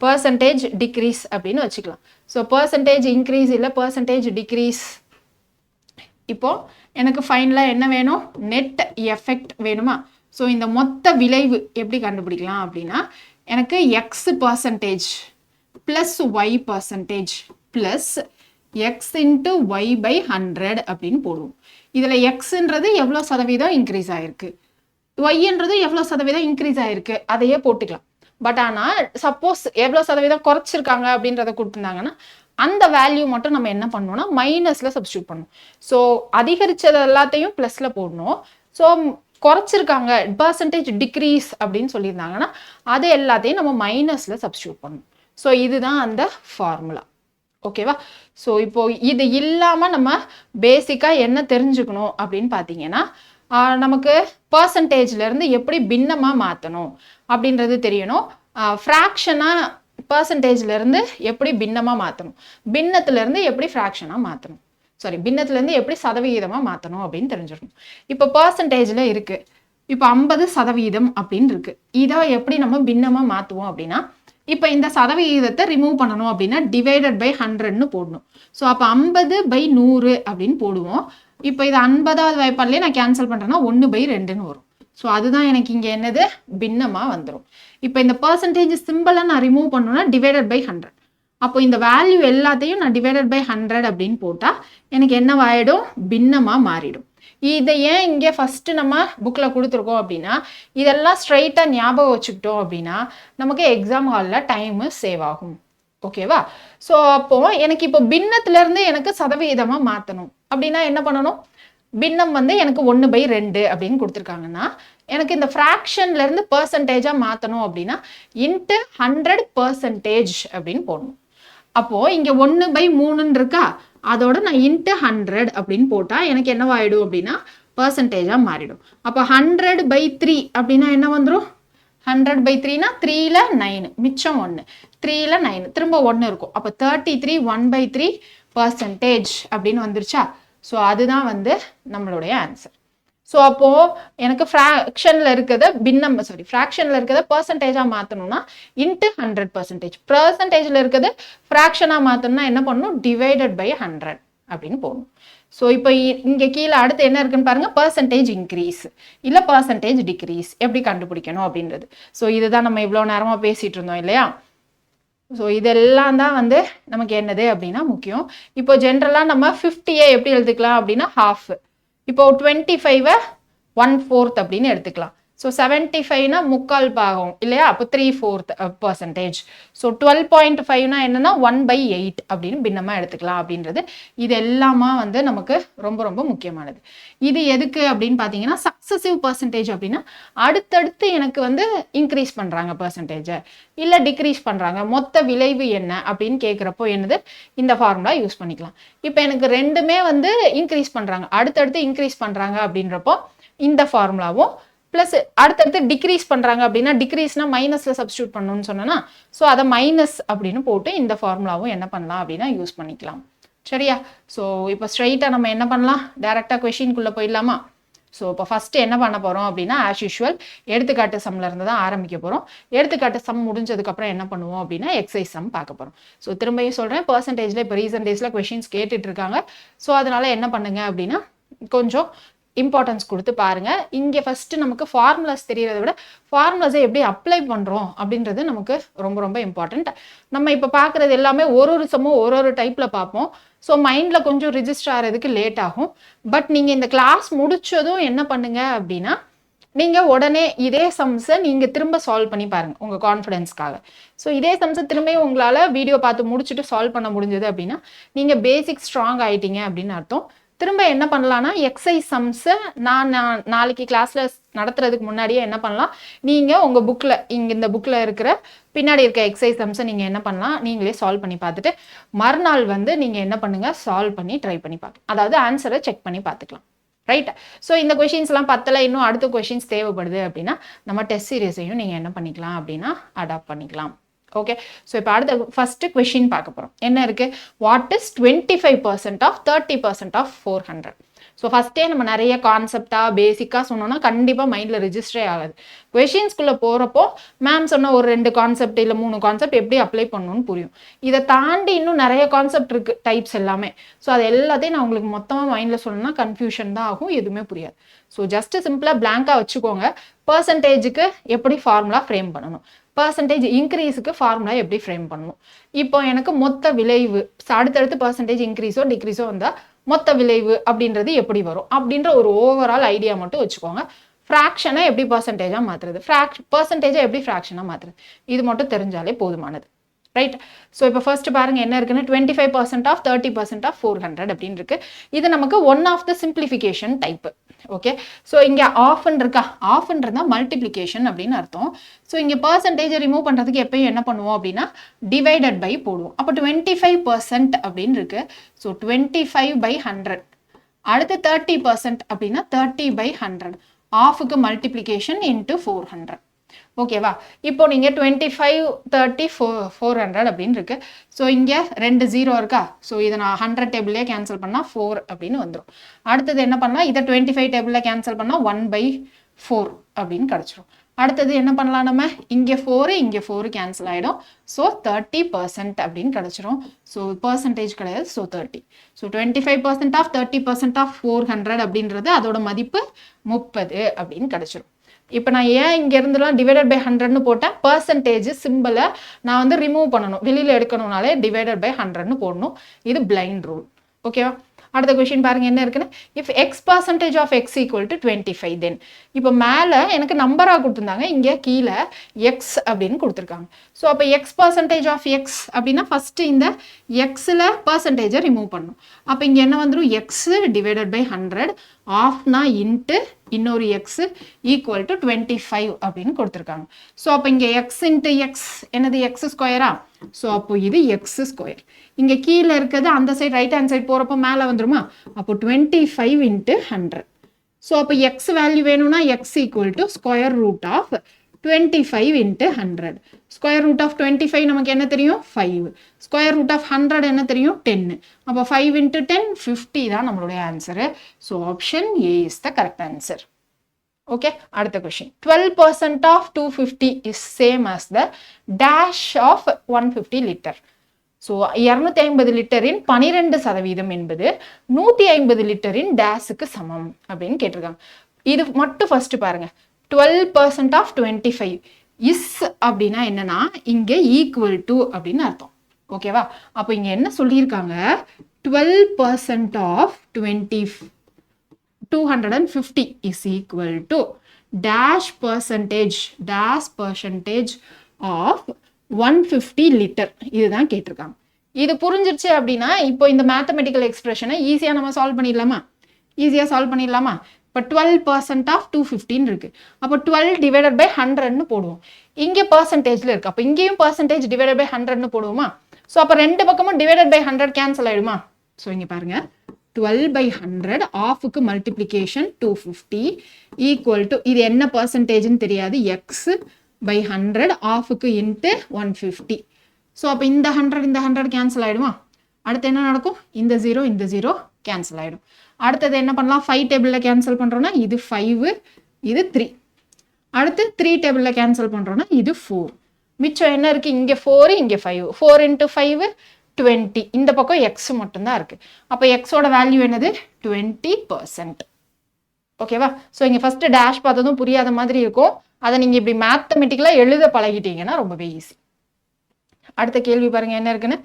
பர்சன்டேஜ் டிக்ரீஸ் அப்படின்னு வச்சுக்கலாம். ஸோ பர்சன்டேஜ் இன்க்ரீஸ் இல்லை பர்சன்டேஜ் டிக்ரீஸ். இப்போ எனக்கு ஃபைனலாக என்ன வேணும்? நெட் எஃபெக்ட் வேணுமா? ஸோ இந்த மொத்த விளைவு எப்படி கண்டுபிடிக்கலாம் அப்படின்னா எனக்கு x percentage plus y percentage plus x into y by 100 அப்படின்னு போடுவோம். இதில் எக்ஸுன்றது எவ்வளோ சதவீதம் இன்க்ரீஸ் ஆகிருக்கு, ஒய்ன்றது எவ்வளோ சதவீதம் இன்க்ரீஸ் ஆகிருக்கு அதையே போட்டுக்கலாம். பட் ஆனால் சப்போஸ் எவ்வளோ சதவீதம் குறைச்சிருக்காங்க அப்படின்றத கொடுத்துருந்தாங்கன்னா அந்த வேல்யூ மட்டும் நம்ம என்ன பண்ணணும்னா மைனஸில் சப்ஸ்டியூட் பண்ணணும். ஸோ அதிகரித்தது எல்லாத்தையும் ப்ளஸில் போடணும். ஸோ குறைச்சிருக்காங்க பர்சன்டேஜ் டிக்ரீஸ் அப்படின்னு சொல்லியிருந்தாங்கன்னா அது எல்லாத்தையும் நம்ம மைனஸில் சப்ஸ்டியூட் பண்ணணும். ஸோ இதுதான் அந்த ஃபார்முலா. ஓகேவா? ஸோ இப்போ இது இல்லாமல் நம்ம பேசிக்காக என்ன தெரிஞ்சுக்கணும் அப்படின்னு பார்த்தீங்கன்னா நமக்கு பர்சன்டேஜ்லேருந்து எப்படி பின்னமாக மாற்றணும் அப்படின்றது தெரியணும். ஃப்ராக்ஷனாக பர்சன்டேஜ்லேருந்து எப்படி பின்னமாக மாற்றணும், பின்னத்துலேருந்து எப்படி ஃப்ராக்ஷனாக மாற்றணும், பின்னத்துலேருந்து எப்படி சதவிகிதமாக மாற்றணும் அப்படின்னு தெரிஞ்சிடணும். இப்போ பர்சன்டேஜில் இருக்குது, இப்போ 50% அப்படின்னு இருக்குது. இதை எப்படி நம்ம பின்னமாக மாற்றுவோம் அப்படின்னா இப்போ இந்த சதவிகிதத்தை ரிமூவ் பண்ணணும் அப்படின்னா டிவைடட் பை 100ன்னு போடணும். ஸோ அப்போ 50/100 அப்படின்னு போடுவோம். இப்போ இது 50வது வாய்ப்பாடுலேயே நான் கேன்சல் பண்ணுறேன்னா 1/2ன்னு வரும். ஸோ அதுதான் எனக்கு இங்கே என்னது பின்னமாக வந்துடும். இப்போ இந்த பர்சன்டேஜ் சிம்பிளை நான் ரிமூவ் பண்ணணும்னா டிவைடட் பை 100. அப்போ இந்த வேல்யூ எல்லாத்தையும் நான் டிவைடட் பை 100 அப்படின்னு போட்டால் எனக்கு என்னவாயிடும்? பின்னமாக மாறிடும். இதை ஏன் இங்கே ஃபஸ்ட்டு நம்ம புக்கில் கொடுத்துருக்கோம் அப்படின்னா இதெல்லாம் ஸ்ட்ரைட்டாக ஞாபகம் வச்சுக்கிட்டோம் அப்படின்னா நமக்கு எக்ஸாம் ஹாலில் டைமு சேவ் ஆகும். ஓகேவா? ஸோ அப்போது எனக்கு இப்போ பின்னத்துலேருந்து எனக்கு சதவிகிதமாக மாற்றணும் அப்படின்னா என்ன பண்ணணும்? பின்னம் வந்து எனக்கு 1/2 அப்படின்னு கொடுத்துருக்காங்கன்னா எனக்கு இந்த ஃப்ராக்ஷன்லேருந்து பர்சன்டேஜாக மாற்றணும் அப்படின்னா இன்ட்டு 100% அப்படின்னு போடணும். அப்போது இங்கே 1/3 இருக்கா, அதோட நான் இன்ட்டு 100 அப்படின்னு போட்டால் எனக்கு என்னவாயிடும் அப்படின்னா பர்சன்டேஜாக மாறிடும். அப்போ 100/3 அப்படின்னா என்ன வந்துடும்? 100/3னா 3ல் 9 மிச்சம் 1, 3ல் 9 திரும்ப 1 இருக்கும். அப்போ 33 1/3% அப்படின்னு வந்துருச்சா? ஸோ அதுதான் வந்து நம்மளுடைய ஆன்சர். ஸோ அப்போது எனக்கு ஃப்ராக்ஷனில் இருக்கிறத ஃப்ராக்ஷனில் இருக்கிறத பர்சன்டேஜாக மாற்றணும்னா இன்ட்டு 100%. பர்சன்டேஜில் இருக்கிறது ஃப்ராக்ஷனாக மாற்றணும்னா என்ன பண்ணணும்? டிவைடட் பை 100 அப்படின்னு போடணும். ஸோ இப்போ இங்கே கீழே அடுத்து என்ன இருக்குன்னு பாருங்கள், பர்சன்டேஜ் இன்க்ரீஸ் இல்லை பர்சன்டேஜ் டிக்ரீஸ் எப்படி கண்டுபிடிக்கணும் அப்படின்றது. ஸோ இதுதான் நம்ம இவ்வளோ நேரமாக பேசிகிட்டு இருந்தோம் இல்லையா? ஸோ இதெல்லாம் தான் வந்து நமக்கு என்னது அப்படின்னா முக்கியம். இப்போ ஜென்ரலாக நம்ம 50 எப்படி எழுதுக்கலாம் அப்படின்னா ஹாஃப். இப்போ 25 1/4 அப்படின்னு எடுத்துக்கலாம். ஸோ 75னா முக்கால் பாகம் இல்லையா? அப்போ 3/4%. ஸோ 12.5னா என்னன்னா 1/8 அப்படின்னு பின்னமாக எடுத்துக்கலாம் அப்படின்றது. இது எல்லாமே வந்து நமக்கு ரொம்ப ரொம்ப முக்கியமானது. இது எதுக்கு அப்படின்னு பார்த்தீங்கன்னா சக்சஸிவ் பர்சன்டேஜ் அப்படின்னா அடுத்தடுத்து எனக்கு வந்து இன்க்ரீஸ் பண்ணுறாங்க பர்சன்டேஜை இல்லை டிக்ரீஸ் பண்ணுறாங்க, மொத்த விளைவு என்ன அப்படின்னு கேட்குறப்போ என்னது இந்த ஃபார்முலா யூஸ் பண்ணிக்கலாம். இப்போ எனக்கு ரெண்டுமே வந்து இன்க்ரீஸ் பண்ணுறாங்க, அடுத்தடுத்து இன்க்ரீஸ் பண்ணுறாங்க அப்படின்றப்போ இந்த ஃபார்முலாவும் ப்ளஸ் அடுத்தடுத்து டிக்ரீஸ் பண்ணுறாங்க அப்படின்னா டிக்ரீஸ்னா மைனஸில் சப்ஸ்டியூட் பண்ணணும்னு சொன்னேன்னா ஸோ அதை மைனஸ் அப்படின்னு போட்டு இந்த ஃபார்முலாவும் என்ன பண்ணலாம் அப்படின்னா யூஸ் பண்ணிக்கலாம். சரியா? ஸோ இப்போ ஸ்ட்ரைட்டாக நம்ம என்ன பண்ணலாம்? டேரெக்டாக கொஷின்குள்ளே போயிடலாமா? ஸோ இப்போ ஃபஸ்ட்டு என்ன பண்ண போகிறோம் அப்படின்னா ஆஸ் யூஷுவல் எடுத்துக்காட்டு சம்மில் இருந்து தான் ஆரம்பிக்க போகிறோம். எடுத்துக்காட்டு சம் முடிஞ்சதுக்கப்புறம் என்ன பண்ணுவோம் அப்படின்னா எக்ஸைஸ் சம் பார்க்க போகிறோம். ஸோ திரும்பியும் சொல்கிறேன், பர்சன்டேஜில் இப்போ ரீசன்ட் டேஸில் கொஷின்ஸ் கேட்டுட்ருக்காங்க. ஸோ அதனால் என்ன பண்ணுங்க அப்படின்னா கொஞ்சம் இம்பார்ட்டன்ஸ் கொடுத்து பாருங்கள். இங்கே ஃபஸ்ட்டு நமக்கு ஃபார்முலாஸ் தெரியறத விட ஃபார்முலாஸை எப்படி அப்ளை பண்ணுறோம் அப்படின்றது நமக்கு ரொம்ப ரொம்ப இம்பார்ட்டண்ட். நம்ம இப்போ பார்க்குறது எல்லாமே ஒரு சம்மும் ஒரு டைப்பில் பார்ப்போம். ஸோ மைண்டில் கொஞ்சம் ரிஜிஸ்டர் ஆகிறதுக்கு லேட் ஆகும். பட் நீங்கள் இந்த கிளாஸ் முடித்ததும் என்ன பண்ணுங்க அப்படின்னா நீங்கள் உடனே இதே சம்ஸை நீங்கள் திரும்ப சால்வ் பண்ணி பாருங்கள் உங்கள் கான்ஃபிடென்ஸ்க்காக. ஸோ இதே சம்ஸை திரும்ப உங்களால் வீடியோ பார்த்து முடிச்சுட்டு சால்வ் பண்ண முடிஞ்சது அப்படின்னா நீங்கள் பேசிக் ஸ்ட்ராங் ஆகிட்டீங்க அப்படின்னு அர்த்தம். திரும்ப என்ன பண்ணலான்னா எக்ஸைஸ் சம்ஸை நான் நாளைக்கு கிளாஸில் நடத்துறதுக்கு முன்னாடியே என்ன பண்ணலாம், நீங்கள் உங்கள் புக்கில் இந்த புக்கில் இருக்கிற பின்னாடி இருக்க எக்ஸைஸ் சம்ஸை நீங்கள் என்ன பண்ணலாம், நீங்களே சால்வ் பண்ணி பார்த்துட்டு மறுநாள் வந்து நீங்கள் என்ன பண்ணுங்கள் சால்வ் பண்ணி ட்ரை பண்ணி பார்க்கலாம். அதாவது ஆன்சரை செக் பண்ணி பார்த்துக்கலாம். ரைட்? ஸோ இந்த கொஷின்ஸ்லாம் பத்தலை, இன்னும் அடுத்த கொஷின்ஸ் தேவைப்படுது அப்படின்னா நம்ம டெஸ்ட் சீரியஸையும் நீங்கள் என்ன பண்ணிக்கலாம் அப்படின்னா அடாப்ட் பண்ணிக்கலாம். ஓகே, ஸோ இப்போ அடுத்த ஃபர்ஸ்ட் கொஷின் பார்க்க போகிறோம். என்ன இருக்கு? What is 25% of 30% of 400? So ஃபஸ்ட்டே நம்ம நிறைய கான்செப்டாக பேசிக்காக சொன்னோம்னா கண்டிப்பாக மைண்டில் ரிஜிஸ்டரே ஆகாது. கொஷின்ஸ்குள்ளே போகிறப்போ மேம் சொன்ன ஒரு 2 கான்செப்ட் இல்லை 3 கான்செப்ட் எப்படி அப்ளை பண்ணணும்னு புரியும். இதை தாண்டி இன்னும் நிறைய கான்செப்ட் இருக்குது, டைப்ஸ் எல்லாமே. ஸோ அது எல்லாத்தையும் நான் உங்களுக்கு மொத்தமாக மைண்டில் சொல்லணும்னா கன்ஃபியூஷன் தான் ஆகும், எதுவுமே புரியாது. ஸோ ஜஸ்ட் சிம்பிளாக பிளாங்காக வச்சுக்கோங்க. பர்சன்டேஜுக்கு எப்படி ஃபார்முலா ஃப்ரேம் பண்ணணும், பர்சன்டேஜ் இன்க்ரீஸுக்கு ஃபார்முலா எப்படி ஃப்ரேம் பண்ணணும். இப்போ எனக்கு மொத்த விளைவு அடுத்தடுத்து பர்சன்டேஜ் இன்க்ரீஸோ டிக்ரீஸோ வந்தால் மொத்த விளைவு அப்படின்றது எப்படி வரும் அப்படின்ற ஒரு ஓவரால் ஐடியா மட்டும் வச்சுக்கோங்க. ஃப்ராக்ஷனை எப்படி பர்சன்டேஜாக மாற்றுறது, பர்சன்டேஜை எப்படி ஃப்ராக்ஷனாக மாற்றுறது, இது மட்டும் தெரிஞ்சாலே போதுமானது. ரைட். ஸோ இப்போ ஃபர்ஸ்ட் பாருங்க என்ன இருக்குன்னு 25% ஆஃப் 30% ஆஃப் 400 அப்படின்னு இருக்கு. இது நமக்கு one of the simplification type. Okay, so இங்கே ஆஃப்ன்னு இருக்கா, ஆஃப்ன்றதா மல்டிப்ளிகேஷன் அப்படின்னு அர்த்தம். ஸோ இங்கே பர்சன்டேஜை ரிமூவ் பண்ணுறதுக்கு எப்பயும் என்ன பண்ணுவோம் அப்படின்னா டிவைடட் பை போடுவோம். அப்போ 25% அப்படின்னு இருக்கு. ஸோ 25/100. அடுத்து 30% அப்படின்னா 30/100. ஆஃபுக்கு மல்டிப்ளிகேஷன் இன்ட்டு 400. ஓகேவா? இப்போ நீங்க 25 30 400 அப்படின்னு இருக்கு. ஸோ இங்க 2 0 இருக்கா? ஸோ இதை நான் 100 டேபிள்லேயே கேன்சல் பண்ணா 4 அப்படின்னு வந்துடும். அடுத்தது என்ன பண்ணலாம், இதை 25 டேபிளில் கேன்சல் பண்ணா 1/4 அப்படின்னு கிடைச்சிரும். அடுத்தது என்ன பண்ணலாம், நம்ம இங்கே 4 இங்கே 4 கேன்சல் ஆகிடும். ஸோ 30% அப்படின்னு கிடைச்சிரும். ஸோ பர்சன்டேஜ் கிடையாது, ஸோ 30. ஸோ 25% ஆஃப் 30% ஆஃப் 400 அப்படின்றது அதோட மதிப்பு 30 அப்படின்னு கிடைச்சிரும். இப்போ நான் ஏன் இங்கே இருந்துலாம் டிவைடட் பை 100ன்னு போட்டேன், பர்சன்டேஜ் சிம்பிளை நான் வந்து ரிமூவ் பண்ணணும், வெளியில் எடுக்கணும்னாலே டிவைடட் பை 100ன்னு போடணும். இது பிளைண்ட் ரூல். ஓகேவா? அடுத்த கொஸ்டின் பாருங்க என்ன இருக்குன்னு, if x percentage of x equal to 25 then. இப்போ மேலே எனக்கு நம்பராக கொடுத்துருந்தாங்க, இங்கே கீழே எக்ஸ் அப்படின்னு கொடுத்துருக்காங்க. ஸோ அப்போ எக்ஸ் பர்சன்டேஜ் ஆஃப் எக்ஸ் அப்படின்னா ஃபர்ஸ்ட் இந்த எக்ஸில் பர்சன்டேஜை ரிமூவ் பண்ணணும். அப்போ இங்கே என்ன வந்துடும், எக்ஸ் டிவைடட் பை 100 ஆஃப்னா இன்ட்டு இன்னொரு எக்ஸ் ஈக்குவல் டு 25 அப்படின்னு கொடுத்துருக்காங்க. ஸோ அப்போ இங்கே எக்ஸ் இன்ட்டு எக்ஸ் என்னது, எக்ஸ் ஸ்கொயரா? ஸோ அப்போ இது எக்ஸ் ஸ்கொயர். இங்கே கீழே இருக்கிறது அந்த சைடு ரைட் ஹேண்ட் சைடு போகிறப்போ மேலே வந்துருமா? அப்போ 25 இன்ட்டு 100. ஸோ அப்போ எக்ஸ் வேல்யூ வேணும்னா x equal to square root of 25 into 100. Square root of 25 நமக்கு என்ன தெரியும், 5. ஸ்கொயர் ரூட் ஆஃப் 100 என்ன தெரியும், 10. அப்போ 5 இன்ட்டு 10 50 தான் நம்மளுடைய answer. So option A is the correct answer. Okay, அடுத்த question. 12% of 250 is same as the dash of 150 litre. So 250 லிட்டரின் 12% என்பது 150 லிட்டரின் டேஷுக்கு சமம் அப்படின்னு கேட்டிருக்காங்க. இது மட்டும் ஃபர்ஸ்ட் பாருங்க, 12% ஆஃப் 25 இஸ் அப்படின்னா என்னன்னா இங்கே ஈக்குவல் டு அப்படின்னு அர்த்தம். ஓகேவா? அப்போ இங்கே என்ன சொல்லியிருக்காங்க, 12% of 250 is equal to dash percentage of 150 litre. இதுதான் கேட்டிருக்காங்க. இது புரிஞ்சிருச்சு அப்படின்னா இப்போ இந்த மேத்தமெட்டிக்கல் எக்ஸ்பிரஷனை ஈஸியாக நம்ம சால்வ் பண்ணிடலாமா? இப்போ 12% ஆஃப் 250 இருக்கு. அப்போ 12 டிவைடட் பை 100ன்னு போடுவோம். இங்கே பர்சன்டேஜில் இருக்கு, அப்போ இங்கேயும் பர்சன்டேஜ் டிவைடட் பை 100ன்னு போடுவோமா? ஸோ அப்போ ரெண்டு பக்கமும் டிவைடட் பை 100 கேன்சல் ஆயிடுமா? ஸோ இங்கே பாருங்க, 12/100 ஆஃபுக்கு மல்டிப்ளிகேஷன் 250 ஈக்குவல் டு இது என்ன பர்சன்டேஜ்னு தெரியாது, எக்ஸ் பை 100 ஆஃபுக்கு இன்ட்டு 150. ஸோ அப்போ இந்த 100 கேன்சல் ஆகிடுமா? அடுத்து என்ன நடக்கும், இந்த 0 கேன்சல் ஆகிடும். அடுத்தது என்ன பண்ணலாம், 5 டேபிளில் கேன்சல் பண்ணுறோன்னா இது 5 இது 3. அடுத்து 3 டேபிளில் கேன்சல் பண்ணுறோன்னா இது 4. மிச்சம் என்ன இருக்குது, இங்கே 4 இங்கே 5. 4 இன்ட்டு 5 20. இந்த பக்கம் எக்ஸ் மட்டும்தான் இருக்கு. அப்போ எக்ஸோட வேல்யூ என்னது, 20%. ஓகேவா? ஸோ இங்கே ஃபர்ஸ்ட் டேஷ் பார்த்ததும் புரியாத மாதிரி இருக்கும், அதை நீங்கள் இப்படி மேத்தமெட்டிக்கலாக எழுத பழகிட்டீங்கன்னா ரொம்பவே ஈஸி. அடுத்த கேள்வி பாருங்க என்ன இருக்குன்னு,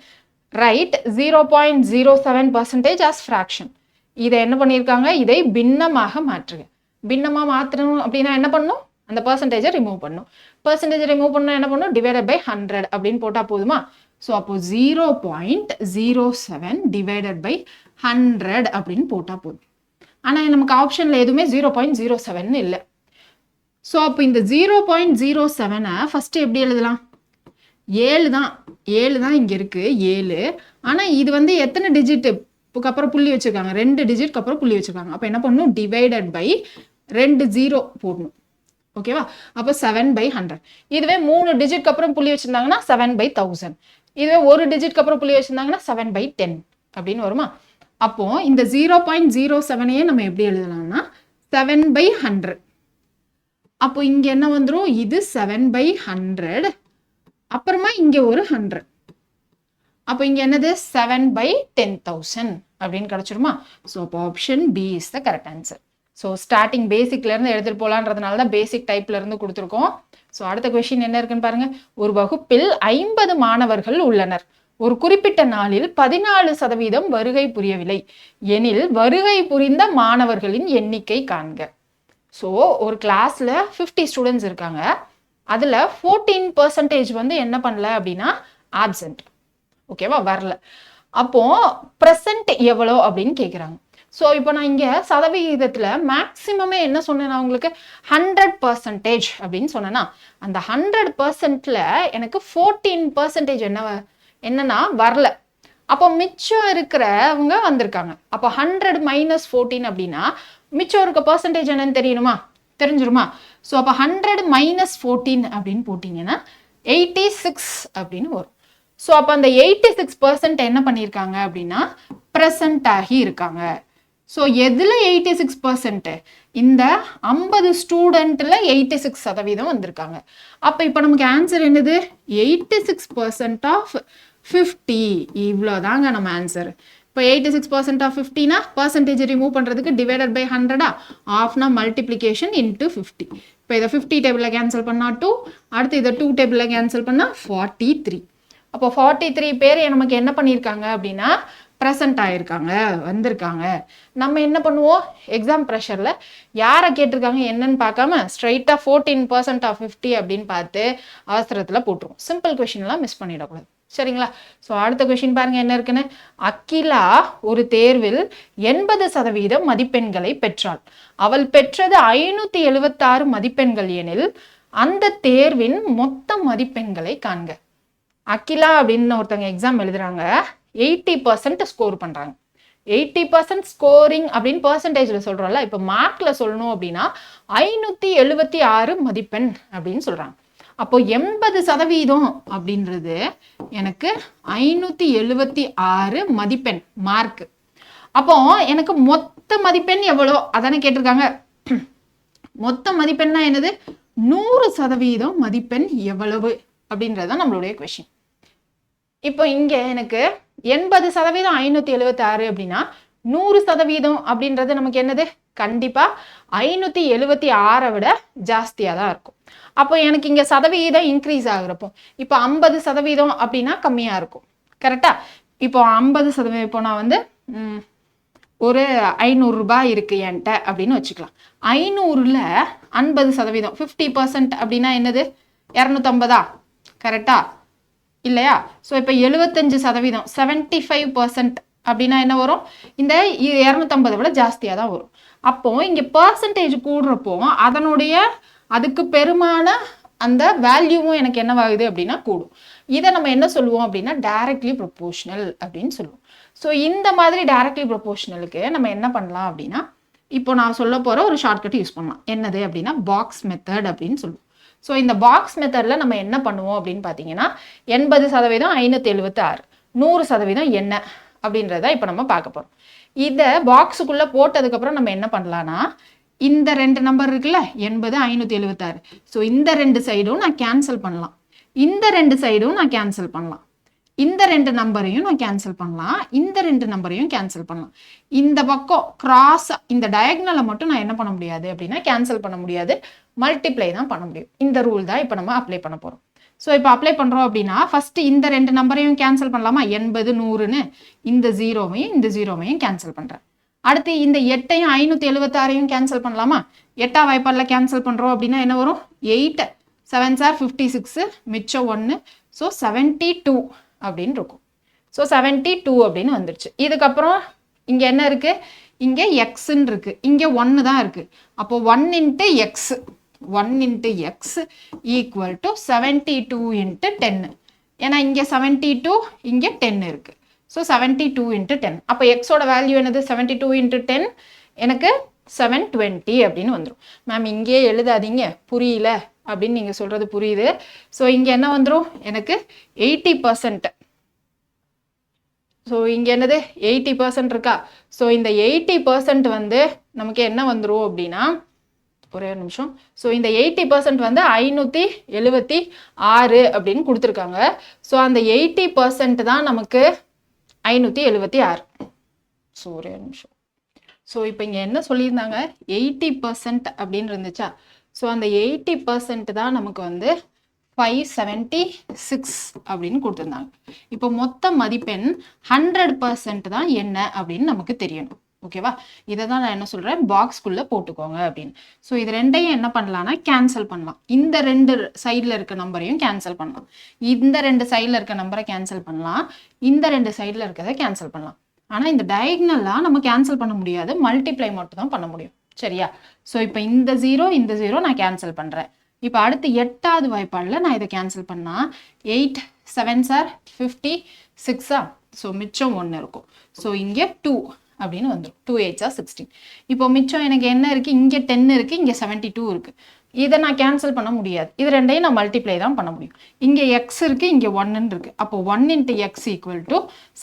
ரைட் 0.07% ஆஸ் ஃப்ராக்ஷன். இதை என்ன பண்ணியிருக்காங்க, இதை பின்னமாக மாற்றுங்க. பின்னமாக மாற்றணும் அப்படின்னா என்ன பண்ணணும், அந்த பர்சன்டேஜை ரிமூவ் பண்ணணும். பர்சன்டேஜை ரிமூவ் பண்ணணும் என்ன பண்ணணும், டிவைடட் பை 100 அப்படின்னு போட்டால் போதுமா? ஸோ அப்போ 0.07 டிவைடட் பை 100 அப்படின்னு போட்டால் போதும். ஆனால் நமக்கு ஆப்ஷனில் எதுவுமே 0.07 இல்லை. ஸோ அப்போ இந்த 0.07 ஃபஸ்ட்டு எப்படி எழுதலாம், 7 தான் இங்கே இருக்குது 7. ஆனால் இது வந்து எத்தனை டிஜிட் அப்புறம் புள்ளி வச்சுருக்காங்க, 2 டிஜிட்க்கு அப்புறம் புள்ளி வச்சுருக்காங்க. அப்போ என்ன பண்ணணும், டிவைடட் பை 2 0 போடணும். ஓகேவா? அப்போ 7/100. இதுவே 3 டிஜிட்க்கு அப்புறம் புள்ளி வச்சிருந்தாங்கன்னா 7/1000. இதுவே ஒரு டிஜிட்க்கு அப்புறம் புள்ளி வச்சிருந்தாங்கன்னா 7/10 அப்படின்னு வருமா? அப்போ இந்த 0.07ஐயே நம்ம எப்படி எழுதலாம்னா 7/100. அப்போ இங்க என்ன வந்துரும்? இது 7/100. அப்புறமா இங்க ஒரு 100. அப்போ இங்க என்னது? 7/10,000 அப்படின்னு கிடைச்சிருமா? ஸோ அப்போ option B is the correct answer. So starting பேசிக்ல இருந்து எடுத்துட்டு போலான்றதுனால தான் பேசிக் டைப்ல இருந்து கொடுத்துருக்கோம். ஸோ அடுத்த கொஸ்டின் என்ன இருக்குன்னு பாருங்க. ஒரு வகுப்பில் 50 மாணவர்கள் உள்ளனர். ஒரு குறிப்பிட்ட நாளில் 14% வருகை புரியவில்லை எனில் வருகை புரிந்த மாணவர்களின் எண்ணிக்கை காண்க. ஸோ ஒரு கிளாஸ்ல 50 ஸ்டூடெண்ட்ஸ் இருக்காங்க. அதுல 14% வந்து என்ன பண்ணல அப்படின்னா ஆப்சென்ட். ஓகேவா? வரல. அப்போ பிரசன்ட் எவ்வளோ அப்படின்னு கேட்குறாங்க. ஸோ இப்போ நான் இங்கே சதவிகிதத்தில் மேக்சிமமே என்ன சொன்னேன்னா உங்களுக்கு 100% அப்படின்னு சொன்னேன்னா அந்த 100%ல் எனக்கு 14% என்னன்னா வரல. அப்போ மிச்சம் இருக்கிறவங்க வந்திருக்காங்க. அப்போ 100 - 14 அப்படின்னா மிச்சம் இருக்க பர்சன்டேஜ் என்னன்னு தெரியணுமா? தெரிஞ்சிருமா? ஸோ அப்போ 100 - 14 அப்படின்னு போட்டிங்கன்னா 86 அப்படின்னு வரும். ஸோ அப்போ அந்த 86% என்ன பண்ணியிருக்காங்க அப்படின்னா ப்ரெசன்ட் ஆகி இருக்காங்க. ஸோ எதில் 86%? இந்த 50 ஸ்டூடெண்ட்டில் 86% வந்திருக்காங்க. அப்போ இப்போ நமக்கு ஆன்சர் என்னது? 86% ஆஃப் 50. இவ்வளோதாங்க நம்ம ஆன்சர். இப்போ 86% ஆஃப் 50னா பர்சன்டேஜ் ரிமூவ் பண்ணுறதுக்கு டிவைடட் பை 100 ஆஃப்னா மல்டிப்ளிகேஷன் இன்ட்டு 50. இப்போ இதை 50 டேபிளில் கேன்சல் பண்ணால் 2, அடுத்து இதை 2 டேபிளில் கேன்சல் பண்ணால் 43. அப்போ 43 பேர் நமக்கு என்ன பண்ணியிருக்காங்க அப்படின்னா ப்ரெசன்ட் ஆகிருக்காங்க, வந்திருக்காங்க. நம்ம என்ன பண்ணுவோம்? எக்ஸாம் ப்ரெஷரில் யாரை கேட்டிருக்காங்க என்னன்னு பார்க்காம ஸ்ட்ரைட்டாக 14% ஆஃப் 50 அப்படின்னு பார்த்து அவசரத்தில் போட்டுருவோம். சிம்பிள் கொஷின்லாம் மிஸ் பண்ணிடக்கூடாது. சரிங்களா? ஸோ அடுத்த கொஷின் பாருங்க என்ன இருக்குன்னு. அகிலா ஒரு தேர்வில் 80% மதிப்பெண்களை பெற்றாள். அவள் பெற்றது 576 மதிப்பெண்கள் எனில் அந்த தேர்வின் மொத்த மதிப்பெண்களை காண்க. அகிலா அப்படின்னு ஒருத்தவங்க எக்ஸாம் எழுதுறாங்க. 80% ஸ்கோர் பண்றாங்க. 80% ஸ்கோரிங் அப்படின்னு பர்சன்டேஜ்ல சொல்றோம்ல. இப்போ மார்க்ல சொல்லணும் அப்படின்னா 576 மதிப்பெண் அப்படின்னு சொல்றாங்க. அப்போ 80% அப்படின்றது எனக்கு 576 மதிப்பெண் மார்க். அப்போ எனக்கு மொத்த மதிப்பெண் எவ்வளோ அதானே கேட்டிருக்காங்க. மொத்த மதிப்பெண்ணா என்னது? 100% மதிப்பெண் எவ்வளவு அப்படின்றதான் நம்மளுடைய கொஸ்டின். இப்போ இங்க எனக்கு 80% 576 அப்படின்னா 100% அப்படின்றது நமக்கு என்னது? கண்டிப்பா 576 விட ஜாஸ்தியா தான் இருக்கும். அப்போ எனக்கு இங்க சதவிகிதம் இன்க்ரீஸ் ஆகுறப்போ இப்போ 50% அப்படின்னா கம்மியா இருக்கும். கரெக்டா? இப்போ 50% இப்போ நான் வந்து ஒரு 500 ரூபாய் இருக்கு என்கிட்ட அப்படின்னு வச்சுக்கலாம். 500ல் 50%, 50% அப்படின்னா என்னது? 250. கரெக்டா இல்லையா? ஸோ இப்போ 75%, 75% அப்படின்னா என்ன வரும்? இந்த 250 விட ஜாஸ்தியாக தான் வரும். அப்போ இங்கே பர்சன்டேஜ் கூடுறப்போ அதனுடைய அதுக்கு பெருமான அந்த வேல்யூவும் எனக்கு என்னவாகுது அப்படின்னா கூடும். இதை நம்ம என்ன சொல்லுவோம் அப்படின்னா டைரக்ட்லி ப்ரொபோர்ஷனல் அப்படின்னு சொல்லுவோம். ஸோ இந்த மாதிரி டைரக்ட்லி ப்ரொபோர்ஷனலுக்கு நம்ம என்ன பண்ணலாம் அப்படின்னா இப்போ நான் சொல்ல போகிற ஒரு ஷார்ட்கட் யூஸ் பண்ணலாம். என்னது அப்படின்னா பாக்ஸ் மெத்தட் அப்படின்னு சொல்லுவோம். ஸோ இந்த பாக்ஸ் மெத்தடில் நம்ம என்ன பண்ணுவோம் அப்படின்னு பார்த்தீங்கன்னா 80% 576, 100% என்ன அப்படின்றத இப்போ நம்ம பார்க்க போகிறோம். இதை பாக்ஸுக்குள்ளே போட்டதுக்கப்புறம் நம்ம என்ன பண்ணலான்னா இந்த 2 நம்பர் இருக்குல்ல 80, 576. ஸோ இந்த 2 சைடும் நான் கேன்சல் பண்ணலாம். இந்த 2 சைடும் நான் கேன்சல் பண்ணலாம். இந்த 2 நம்பரையும் நான் கேன்சல் பண்ணலாம். இந்த 2 நம்பரையும் கேன்சல் பண்ணலாம். இந்த பக்கம் கிராஸ் இந்த டயக்னலை மட்டும் நான் என்ன பண்ண முடியாது அப்படின்னா கேன்சல் பண்ண முடியாது, மல்டிப்ளை தான் பண்ண முடியும். இந்த ரூல் தான் இப்போ நம்ம அப்ளை பண்ண போகிறோம். ஸோ இப்போ அப்ளை பண்ணுறோம் அப்படின்னா ஃபர்ஸ்ட் இந்த 2 நம்பரையும் கேன்சல் பண்ணலாமா? 80, 100ன்னு இந்த 0வையும் இந்த 0வையும் கேன்சல் பண்ணுறேன். அடுத்து இந்த 8ஐயும் 576ஐயும் கேன்சல் பண்ணலாமா? 8ஆம் வாய்ப்பாடில் கேன்சல் பண்ணுறோம் அப்படின்னா என்ன வரும்? 8 7s are 56, மிச்சம் 1. ஸோ 72 அப்படின்னு இருக்கும். ஸோ 72 அப்படின்னு வந்துருச்சு. இதுக்கப்புறம் இங்கே என்ன இருக்கு? இங்கே எக்ஸ்ன்னு இருக்கு, இங்கே 1 தான் இருக்கு. அப்போ 1 into x, 1 into x equal to 72 into 10. ஏன்னா இங்கே 72 இங்கே 10 இருக்கு. So 72 into 10. அப்போ எக்ஸோட வேல்யூ என்னது? 72 into 10 எனக்கு 720 அப்படின்னு வந்துடும். மேம் இங்கே எழுதாதீங்க, புரியல அப்படின்னு நீங்கள் சொல்கிறது புரியுது. ஸோ இங்கே என்ன வந்துடும், எனக்கு 80%. ஸோ இங்கே என்னது 80% இருக்கா. ஸோ இந்த 80% வந்து நமக்கு என்ன வந்துடும் அப்படின்னா, ஒரே ஒரு நிமிஷம். ஸோ இந்த 80% வந்து 576 அப்படின்னு கொடுத்துருக்காங்க. ஸோ அந்த 80% தான் நமக்கு 576. ஸோ ஒரே ஒரு நிமிஷம். ஸோ இப்போ இங்கே என்ன சொல்லியிருந்தாங்க, 80% அப்படின்னு இருந்துச்சா. ஸோ அந்த 80% தான் நமக்கு வந்து 576 அப்படின்னு கொடுத்துருந்தாங்க. இப்போ மொத்த மதிப்பெண் 100% தான் என்ன அப்படின்னு நமக்கு தெரியணும். ஓகேவா, இதை தான் நான் என்ன சொல்கிறேன், பாக்ஸ்குள்ளே போட்டுக்கோங்க அப்படின்னு. ஸோ இது ரெண்டையும் என்ன பண்ணலாம்னா கேன்சல் பண்ணலாம். இந்த 2 சைடில் இருக்க நம்பரையும் கேன்சல் பண்ணலாம். இந்த 2 சைடில் இருக்க நம்பரை கேன்சல் பண்ணலாம், இந்த 2 சைடில் இருக்கிறத கேன்சல் பண்ணலாம். ஆனால் இந்த டயக்னலாக நம்ம கேன்சல் பண்ண முடியாது, மல்டிப்ளை மட்டும் தான் பண்ண முடியும். சரியா. ஸோ இப்போ இந்த 0 நான் கேன்சல் பண்ணுறேன். இப்போ அடுத்து 8வது வாய்ப்பாடில் நான் இதை கேன்சல் பண்ணால் 8 7s are 56. ஸோ மிச்சம் 1 இருக்கும். ஸோ இங்கே 2 அப்படின்னு வந்துடும். 2 8s are 16. இப்போ மிச்சம் எனக்கு என்ன இருக்குது, இங்கே 10 இருக்குது, இங்கே 72 இருக்குது. இதை நான் கேன்சல் பண்ண முடியாது, இது ரெண்டையும் நான் மல்டிப்ளை தான் பண்ண முடியும். இங்கே எக்ஸ் இருக்குது, இங்கே 1 இருக்குது. அப்போ 1 × x =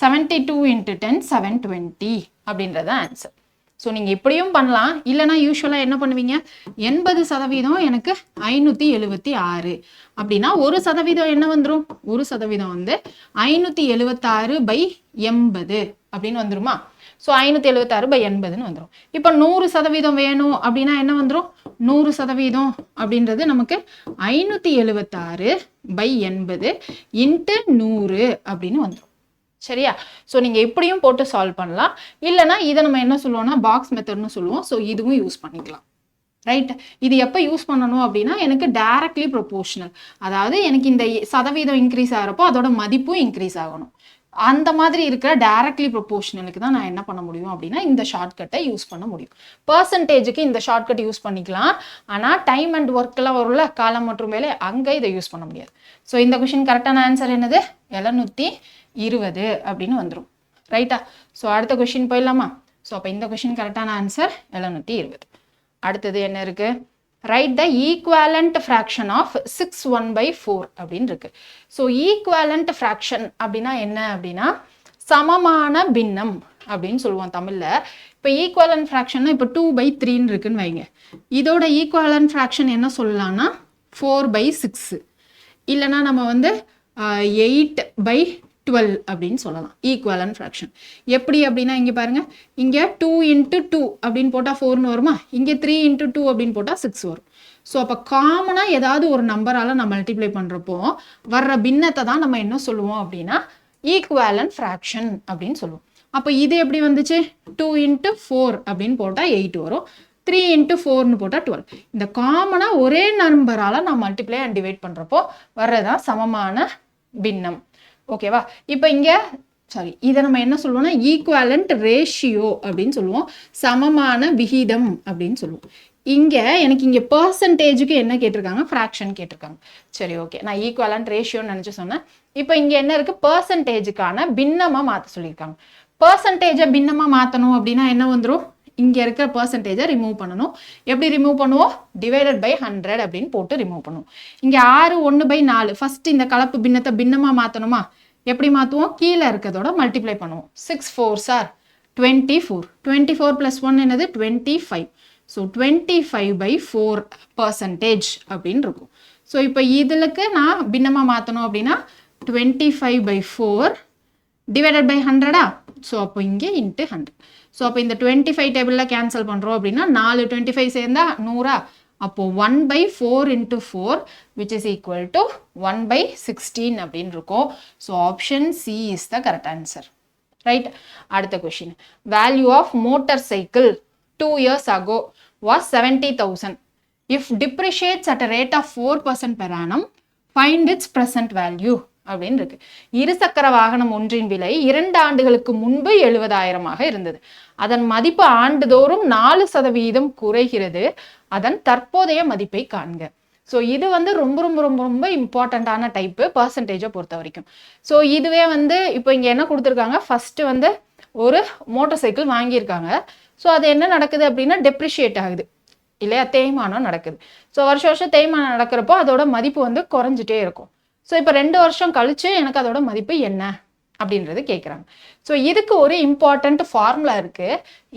72 × 10 720 அப்படின்றத ஆன்சர். ஸோ நீங்கள் இப்படியும் பண்ணலாம், இல்லைனா யூஸ்வலாக என்ன பண்ணுவீங்க, 80% எனக்கு 576 அப்படின்னா 1% என்ன வந்துடும், 1% வந்து 576/80 அப்படின்னு வந்துருமா. ஸோ 576/80ன்னு வந்துடும். இப்போ 100% வேணும் அப்படின்னா என்ன வந்துடும், 100% அப்படின்றது நமக்கு 576/80 × 100 அப்படின்னு வந்துடும். சரியா. ஸோ நீங்கள் இப்படியும் போட்டு சால்வ் பண்ணலாம், இல்லைனா இதை நம்ம என்ன சொல்லுவோம்னா பாக்ஸ் மெத்தட்னு சொல்லுவோம். ஸோ இதுவும் யூஸ் பண்ணிக்கலாம். ரைட். இது எப்போ யூஸ் பண்ணணும் அப்படின்னா, எனக்கு டைரக்ட்லி ப்ரொபோர்ஷனல், அதாவது எனக்கு இந்த சதவீதம் இன்க்ரீஸ் ஆகிறப்போ அதோட மதிப்பும் இன்க்ரீஸ் ஆகணும். அந்த மாதிரி இருக்கிற டைரக்ட்லி ப்ரொபோர்ஷனலுக்கு தான் நான் என்ன பண்ண முடியும் அப்படின்னா இந்த ஷார்ட்கட்டை யூஸ் பண்ண முடியும். பர்சன்டேஜுக்கு இந்த ஷார்ட்கட் யூஸ் பண்ணிக்கலாம், ஆனால் டைம் அண்ட் ஒர்க்கெல்லாம் வரும்ல, காலம் மற்றும் வேலை, அங்கே இதை யூஸ் பண்ண முடியாது. ஸோ இந்த கொஷின் கரெக்டான ஆன்சர் என்னது, 720 அப்படின்னு வந்துடும். ரைட்டா. ஸோ அடுத்த கொஷின் போயிடலாமா. ஸோ அப்போ இந்த கொஷின் கரெக்டான ஆன்சர் 720. அடுத்தது என்ன இருக்கு, write the equivalent fraction of 6/1/4 அப்படின்னு இருக்கு. ஸோ ஈக்குவலண்ட் ஃப்ராக்ஷன் அப்படின்னா என்ன அப்படின்னா சமமான பின்னம் அப்படின்னு சொல்லுவோம் தமிழில். இப்போ ஈக்குவலண்ட் ஃப்ராக்ஷன்னா இப்போ 2/3 இருக்குன்னு வைங்க, இதோட ஈக்குவலண்ட் ஃப்ராக்ஷன் என்ன சொல்லலாம்னா 4/6, இல்லைனா நம்ம வந்து 8/12 அப்படின்னு சொல்லலாம் ஈக்குவலண்ட் ஃப்ராக்ஷன். எப்படி அப்படின்னா இங்கே பாருங்கள், இங்கே 2 × 2 அப்படின்னு போட்டால் 4ன்னு வருமா, இங்கே 3 × 2 அப்படின்னு போட்டால் 6 வரும். ஸோ அப்போ காமனாக ஏதாவது ஒரு நம்பரால் நம்ம மல்டிப்ளை பண்ணுறப்போ வர்ற பின்னத்தை தான் நம்ம என்ன சொல்லுவோம் அப்படின்னா ஈக்குவலண்ட் ஃப்ராக்ஷன் அப்படின்னு சொல்லுவோம். அப்போ இது எப்படி வந்துச்சு, 2 × 4 அப்படின்னு போட்டால் 8 வரும், 3 × 4ன்னு போட்டால் 12. இந்த காமனாக ஒரே நம்பரால் நான் மல்டிப்ளை அண்ட் டிவைட் பண்ணுறப்போ வர்றதான் சமமான பின்னம். ஓகேவா. இப்போ இங்கே இதை நம்ம என்ன சொல்லுவோம்னா ஈக்குவலண்ட் ரேஷியோ அப்படின்னு சொல்லுவோம், சமமான விகிதம் அப்படின்னு சொல்லுவோம். இங்கே எனக்கு இங்கே பர்சன்டேஜுக்கு என்ன கேட்டிருக்காங்க, ஃப்ராக்ஷன் கேட்டிருக்காங்க. சரி ஓகே, நான் ஈக்குவலண்ட் ரேஷியோன்னு நினச்சி சொன்னேன். இப்போ இங்கே என்ன இருக்குது, பர்சன்டேஜுக்கான பின்னமாக மாற்ற சொல்லியிருக்காங்க. பர்சன்டேஜை பின்னமாக மாற்றணும் அப்படின்னா என்ன வந்துடும், இங்கே இருக்கிற பர்சன்டேஜை ரிமூவ் பண்ணணும். எப்படி ரிமூவ் பண்ணுவோம், /100 அப்படின்னு போட்டு ரிமூவ் பண்ணுவோம். இங்கே 6 1/4 ஃபஸ்ட்டு இந்த கலப்பு பின்னத்தை பின்னமாக மாற்றணுமா, எப்படி மாற்றுவோம், கீழே இருக்கிறதோட மல்டிப்ளை பண்ணுவோம். 6 4s are 24, 24 + 1 என்னது 25. ஸோ 25/4% அப்படின்னு இருக்கும். ஸோ இப்போ இதுக்கு நான் பின்னமாக மாற்றணும் அப்படின்னா 25/4 /100. ஸோ அப்போ இங்கே × 100. ஸோ அப்போ இந்த 25 டேபிளில் கேன்சல் பண்ணுறோம் அப்படின்னா 4 25 சேர்ந்தா 100. அப்போது 1/4 × 4 which is equal to 1/16 அப்படின்னு இருக்கும். So option C is the correct answer. Right. அடுத்த question, value of motorcycle 2 years ago was 70,000. If depreciates at a rate of 4% per annum, find its present value அப்படின்னு இருக்கு. இருசக்கர வாகனம் ஒன்றின் விலை 2 ஆண்டுகளுக்கு முன்பு 70,000 இருந்தது. அதன் மதிப்பு ஆண்டுதோறும் 4% குறைகிறது. அதன் தற்போதைய மதிப்பை காண்க. ஸோ இது வந்து ரொம்ப ரொம்ப ரொம்ப ரொம்ப இம்பார்ட்டண்ட்டான டைப்பு பர்சன்டேஜை பொறுத்த வரைக்கும். ஸோ இதுவே வந்து இப்போ இங்கே என்ன கொடுத்துருக்காங்க, ஃபஸ்ட்டு வந்து ஒரு மோட்டார் சைக்கிள் வாங்கியிருக்காங்க. ஸோ அது என்ன நடக்குது அப்படின்னா டெப்ரிஷியேட் ஆகுது இல்லையா, தேய்மானம் நடக்குது. ஸோ வருஷம் வருஷம் தேய்மானம் நடக்கிறப்போ அதோட மதிப்பு வந்து குறைஞ்சிட்டே இருக்கும். ஸோ இப்போ 2 வருஷம் கழிச்சு எனக்கு அதோட மதிப்பு என்ன அப்படின்றது கேட்குறாங்க. ஸோ இதுக்கு ஒரு இம்பார்ட்டண்ட் ஃபார்முலா இருக்கு.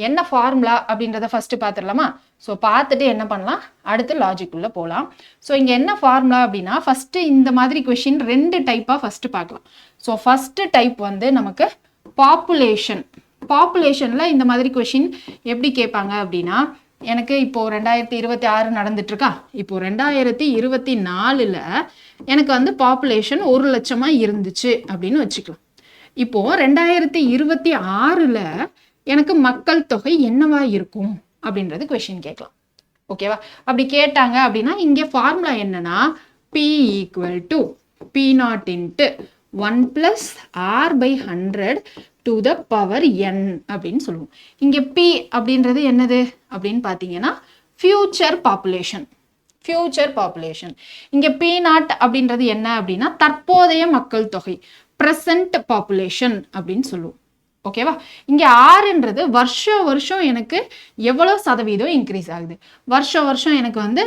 என்ன ஃபார்முலா அப்படின்றத ஃபர்ஸ்ட் பார்த்துடலாமா? ஸோ பார்த்துட்டு என்ன பண்ணலாம், அடுத்து லாஜிக்குள்ள போகலாம். ஸோ இங்கே என்ன ஃபார்முலா அப்படின்னா, ஃபர்ஸ்ட் இந்த மாதிரி கொஷின் 2 டைப்பாக ஃபர்ஸ்ட் பார்க்கலாம். ஸோ ஃபர்ஸ்ட் டைப் வந்து நமக்கு பாப்புலேஷனில் இந்த மாதிரி கொஷின் எப்படி கேட்பாங்க அப்படின்னா, எனக்கு இப்போ 2026 நடந்துட்டு இருக்கா, இப்போ 2024ல் எனக்கு வந்து பாப்புலேஷன் 1 லட்சமா இருந்துச்சு அப்படின்னு வச்சுக்கலாம். இப்போ 2026ல் எனக்கு மக்கள் தொகை என்னவா இருக்கும் அப்படின்றது கொஸ்டின் கேட்கலாம். ஓகேவா? அப்படி கேட்டாங்க அப்படின்னா இங்கே ஃபார்முலா என்னன்னா P = P0 × 1 + R/100 to the power n அப்படின்னு சொல்லுவோம். இங்கே P அப்படின்றது என்னது அப்படின்னு பார்த்தீங்கன்னா ஃபியூச்சர் பாப்புலேஷன். இங்கே P0 அப்படின்றது என்ன அப்படின்னா தற்போதைய மக்கள் தொகை, ப்ரெசன்ட் பாப்புலேஷன் அப்படின்னு சொல்லுவோம். ஓகேவா? இங்கே ஆறுன்றது வருஷம் எனக்கு எவ்வளோ சதவீதம் இன்க்ரீஸ் ஆகுது. வருஷம் எனக்கு வந்து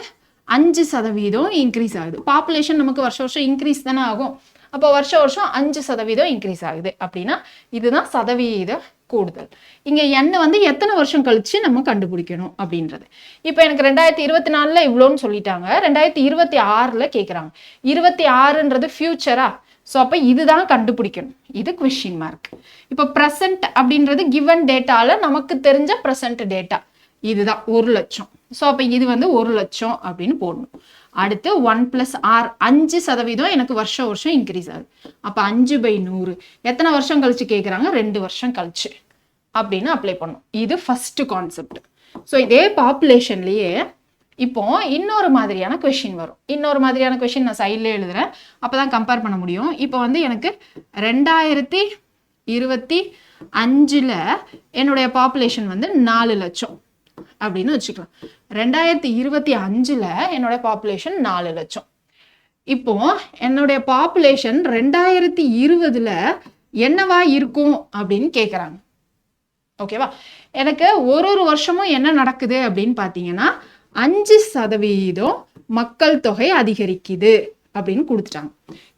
5% இன்க்ரீஸ் ஆகுது. பாப்புலேஷன் நமக்கு வருஷம் இன்க்ரீஸ் தானே ஆகும். அப்போ வருஷம் 5% இன்க்ரீஸ் ஆகுது அப்படின்னா இதுதான் சதவீத கூடுதல். இங்கே n வந்து எத்தனை வருஷம் கழிச்சு நம்ம கண்டுபிடிக்கணும் அப்படின்றது. இப்போ எனக்கு 2024ல் இவ்வளோன்னு சொல்லிட்டாங்க, 2026ல் கேட்குறாங்க. 26ன்றது ஃபியூச்சரா? ஸோ அப்போ இதுதான் கண்டுபிடிக்கணும். இது கொஸ்டின் மார்க். இப்போ ப்ரெசன்ட் அப்படின்றது கிவன் டேட்டாவில் நமக்கு தெரிஞ்ச ப்ரெசன்ட் டேட்டா இதுதான் 1 லட்சம். ஸோ அப்போ இது வந்து 1 லட்சம் அப்படின்னு போடணும். அடுத்து 1 + R 5% எனக்கு வருஷம் இன்க்ரீஸ் ஆகுது. அப்போ 5/100 எத்தனை வருஷம் கழிச்சு கேட்குறாங்க? 2 வருஷம் கழிச்சு அப்படின்னு அப்ளை பண்ணும். இது ஃபர்ஸ்ட் கான்செப்ட். ஸோ இதே பாப்புலேஷன்லேயே இப்போ இன்னொரு மாதிரியான கொஷின் வரும். நான் சைட்லேயே எழுதுறேன், அப்போதான் கம்பேர் பண்ண முடியும். இப்போ வந்து எனக்கு 2025ல் என்னுடைய பாப்புலேஷன் வந்து 4 லட்சம் அப்படின்னு வச்சுக்கலாம். 2025ல் என்னுடைய பாப்புலேஷன் 4 லட்சம். இப்போ என்னுடைய பாப்புலேஷன் 2020ல் என்னவா இருக்கும் அப்படின்னு கேட்குறாங்க. ஓகேவா? எனக்கு ஒரு வருஷமும் என்ன நடக்குது அப்படின்னு பார்த்தீங்கன்னா 5% மக்கள் தொகை அதிகரிக்குது அப்படின்னு கொடுத்துட்டாங்க.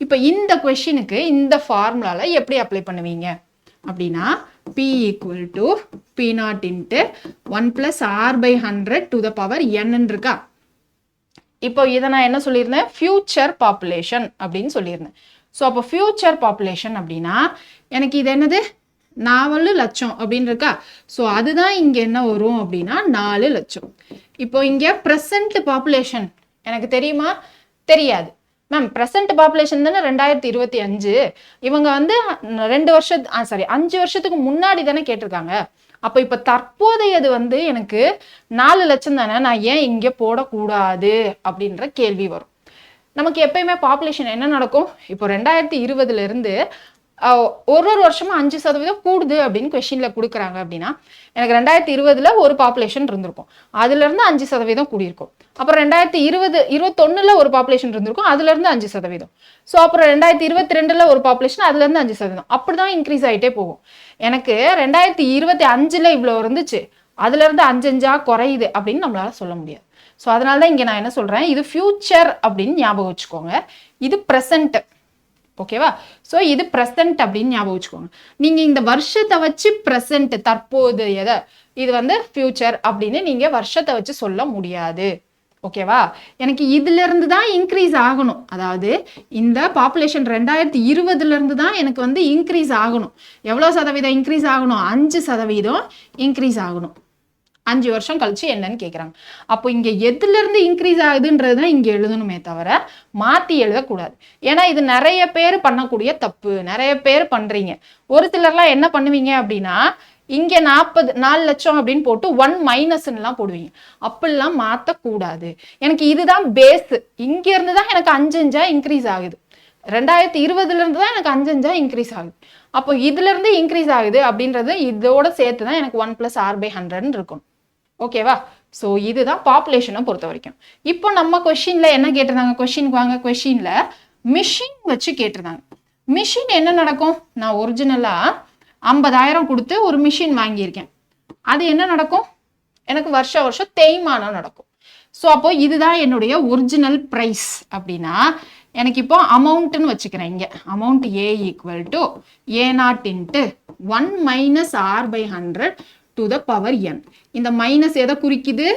இப்போ இந்த கொஸ்டினுக்கு இந்த ஃபார்முலால எப்படி அப்ளை பண்ணுவீங்க அப்படின்னா P = P0 × 1 + R/100 to the power n இருக்கா? இப்போ இதை நான் என்ன சொல்லியிருந்தேன்? ஃபியூச்சர் பாப்புலேஷன் அப்படின்னு சொல்லியிருந்தேன். ஸோ அப்போ ஃபியூச்சர் பாப்புலேஷன் அப்படின்னா எனக்கு இது என்னது 4 லட்சம் அப்படின்னு இருக்கா? ஸோ அதுதான் இங்கே என்ன வரும் அப்படின்னா 4 லட்சம். இப்போ இங்கே ப்ரெசன்ட் பாப்புலேஷன் எனக்கு தெரியுமா? தெரியாது மேம். ப்ரெசன்ட் பாப்புலேஷன் தானே 2025. இவங்க வந்து 5 வருஷத்துக்கு முன்னாடி தானே கேட்டிருக்காங்க. அப்போ இப்போ தற்போதையது வந்து எனக்கு 4 லட்சம் தானே, நான் ஏன் இங்கே போடக்கூடாது அப்படின்ற கேள்வி வரும். நமக்கு எப்பயுமே பாப்புலேஷன் என்ன நடக்கும்? இப்போ 2020லேருந்து ஒரு வருஷமா 5% கூடுது அப்படின்னு கொஸ்டின்ல கொடுக்குறாங்க அப்படின்னா எனக்கு 2020ல் ஒரு பாப்புலேஷன் இருந்திருக்கும், அதுல இருந்து 5% கூடியிருக்கும். அப்புறம் 2021ல் ஒரு பாப்புலேஷன் இருந்திருக்கும், அதுல இருந்து 5%. ஸோ அப்புறம் 2022ல் ஒரு பாப்புலேஷன், அதுல இருந்து 5%. அப்படிதான் இன்க்ரீஸ் ஆகிட்டே போகும். எனக்கு 2025ல் இவ்வளோ இருந்துச்சு, அதுல இருந்து 5 குறையுது அப்படின்னு நம்மளால சொல்ல முடியாது. ஸோ அதனால தான் இங்கே நான் என்ன சொல்றேன், இது ஃபியூச்சர் அப்படின்னு ஞாபகம் வச்சுக்கோங்க, இது ப்ரெசன்ட். ஓகேவா? ஸோ இது ப்ரெசன்ட் அப்படின்னு ஞாபகம் வச்சுக்கோங்க. நீங்கள் இந்த வருஷத்தை வச்சு ப்ரெசன்ட் தற்போதையதை இது வந்து ஃபியூச்சர் அப்படின்னு நீங்கள் வருஷத்தை வச்சு சொல்ல முடியாது. ஓகேவா? எனக்கு இதுல இருந்து தான் இன்க்ரீஸ் ஆகணும். அதாவது இந்த பாப்புலேஷன் 2020லேருந்து தான் எனக்கு வந்து இன்க்ரீஸ் ஆகணும். எவ்வளோ சதவீதம் இன்க்ரீஸ் ஆகணும்? 5% இன்க்ரீஸ் ஆகணும். 5 வருஷம் கழிச்சு என்னன்னு கேட்குறாங்க. அப்போ இங்கே எதுல இருந்து இன்க்ரீஸ் ஆகுதுன்றது தான் இங்கே எழுதணுமே தவிர மாற்றி எழுதக்கூடாது. ஏன்னா இது நிறைய பேர் பண்ணக்கூடிய தப்பு, நிறைய பேர் பண்றீங்க. ஒரு சிலர்லாம் என்ன பண்ணுவீங்க அப்படின்னா இங்கே 4 லட்சம் அப்படின்னு போட்டு 1- போடுவீங்க. அப்படிலாம் மாற்றக்கூடாது. எனக்கு இதுதான் பேஸ். இங்க இருந்து தான் எனக்கு 5 இன்க்ரீஸ் ஆகுது. 2020லேருந்து தான் எனக்கு 5 இன்க்ரீஸ் ஆகுது. அப்போ இதுல இருந்து இன்க்ரீஸ் ஆகுது அப்படின்றது இதோட சேர்த்து தான் எனக்கு 1 + R/100 இருக்கும். ஓகேவா? ஸோ இதுதான் பாப்புலேஷனை பொறுத்த வரைக்கும். இப்போ நம்ம கொஸ்டின்ல என்ன கேட்டிருந்தாங்க? கொஸ்டின்ல மிஷின் வச்சு கேட்டிருந்தாங்க. மிஷின் என்ன நடக்கும்? நான் ஒரிஜினலா 50,000 கொடுத்து ஒரு மிஷின் வாங்கியிருக்கேன். அது என்ன நடக்கும்? எனக்கு வருஷம் தேய்மானம் நடக்கும். ஸோ அப்போ இதுதான் என்னுடைய ஒரிஜினல் ப்ரைஸ் அப்படின்னா எனக்கு இப்போ அமௌண்ட்டுன்னு வச்சுக்கிறேன். இங்கே amount A equal to A0 into 1 minus r by 100 to the power n. இந்த மைனஸ் எதை குறிக்குது?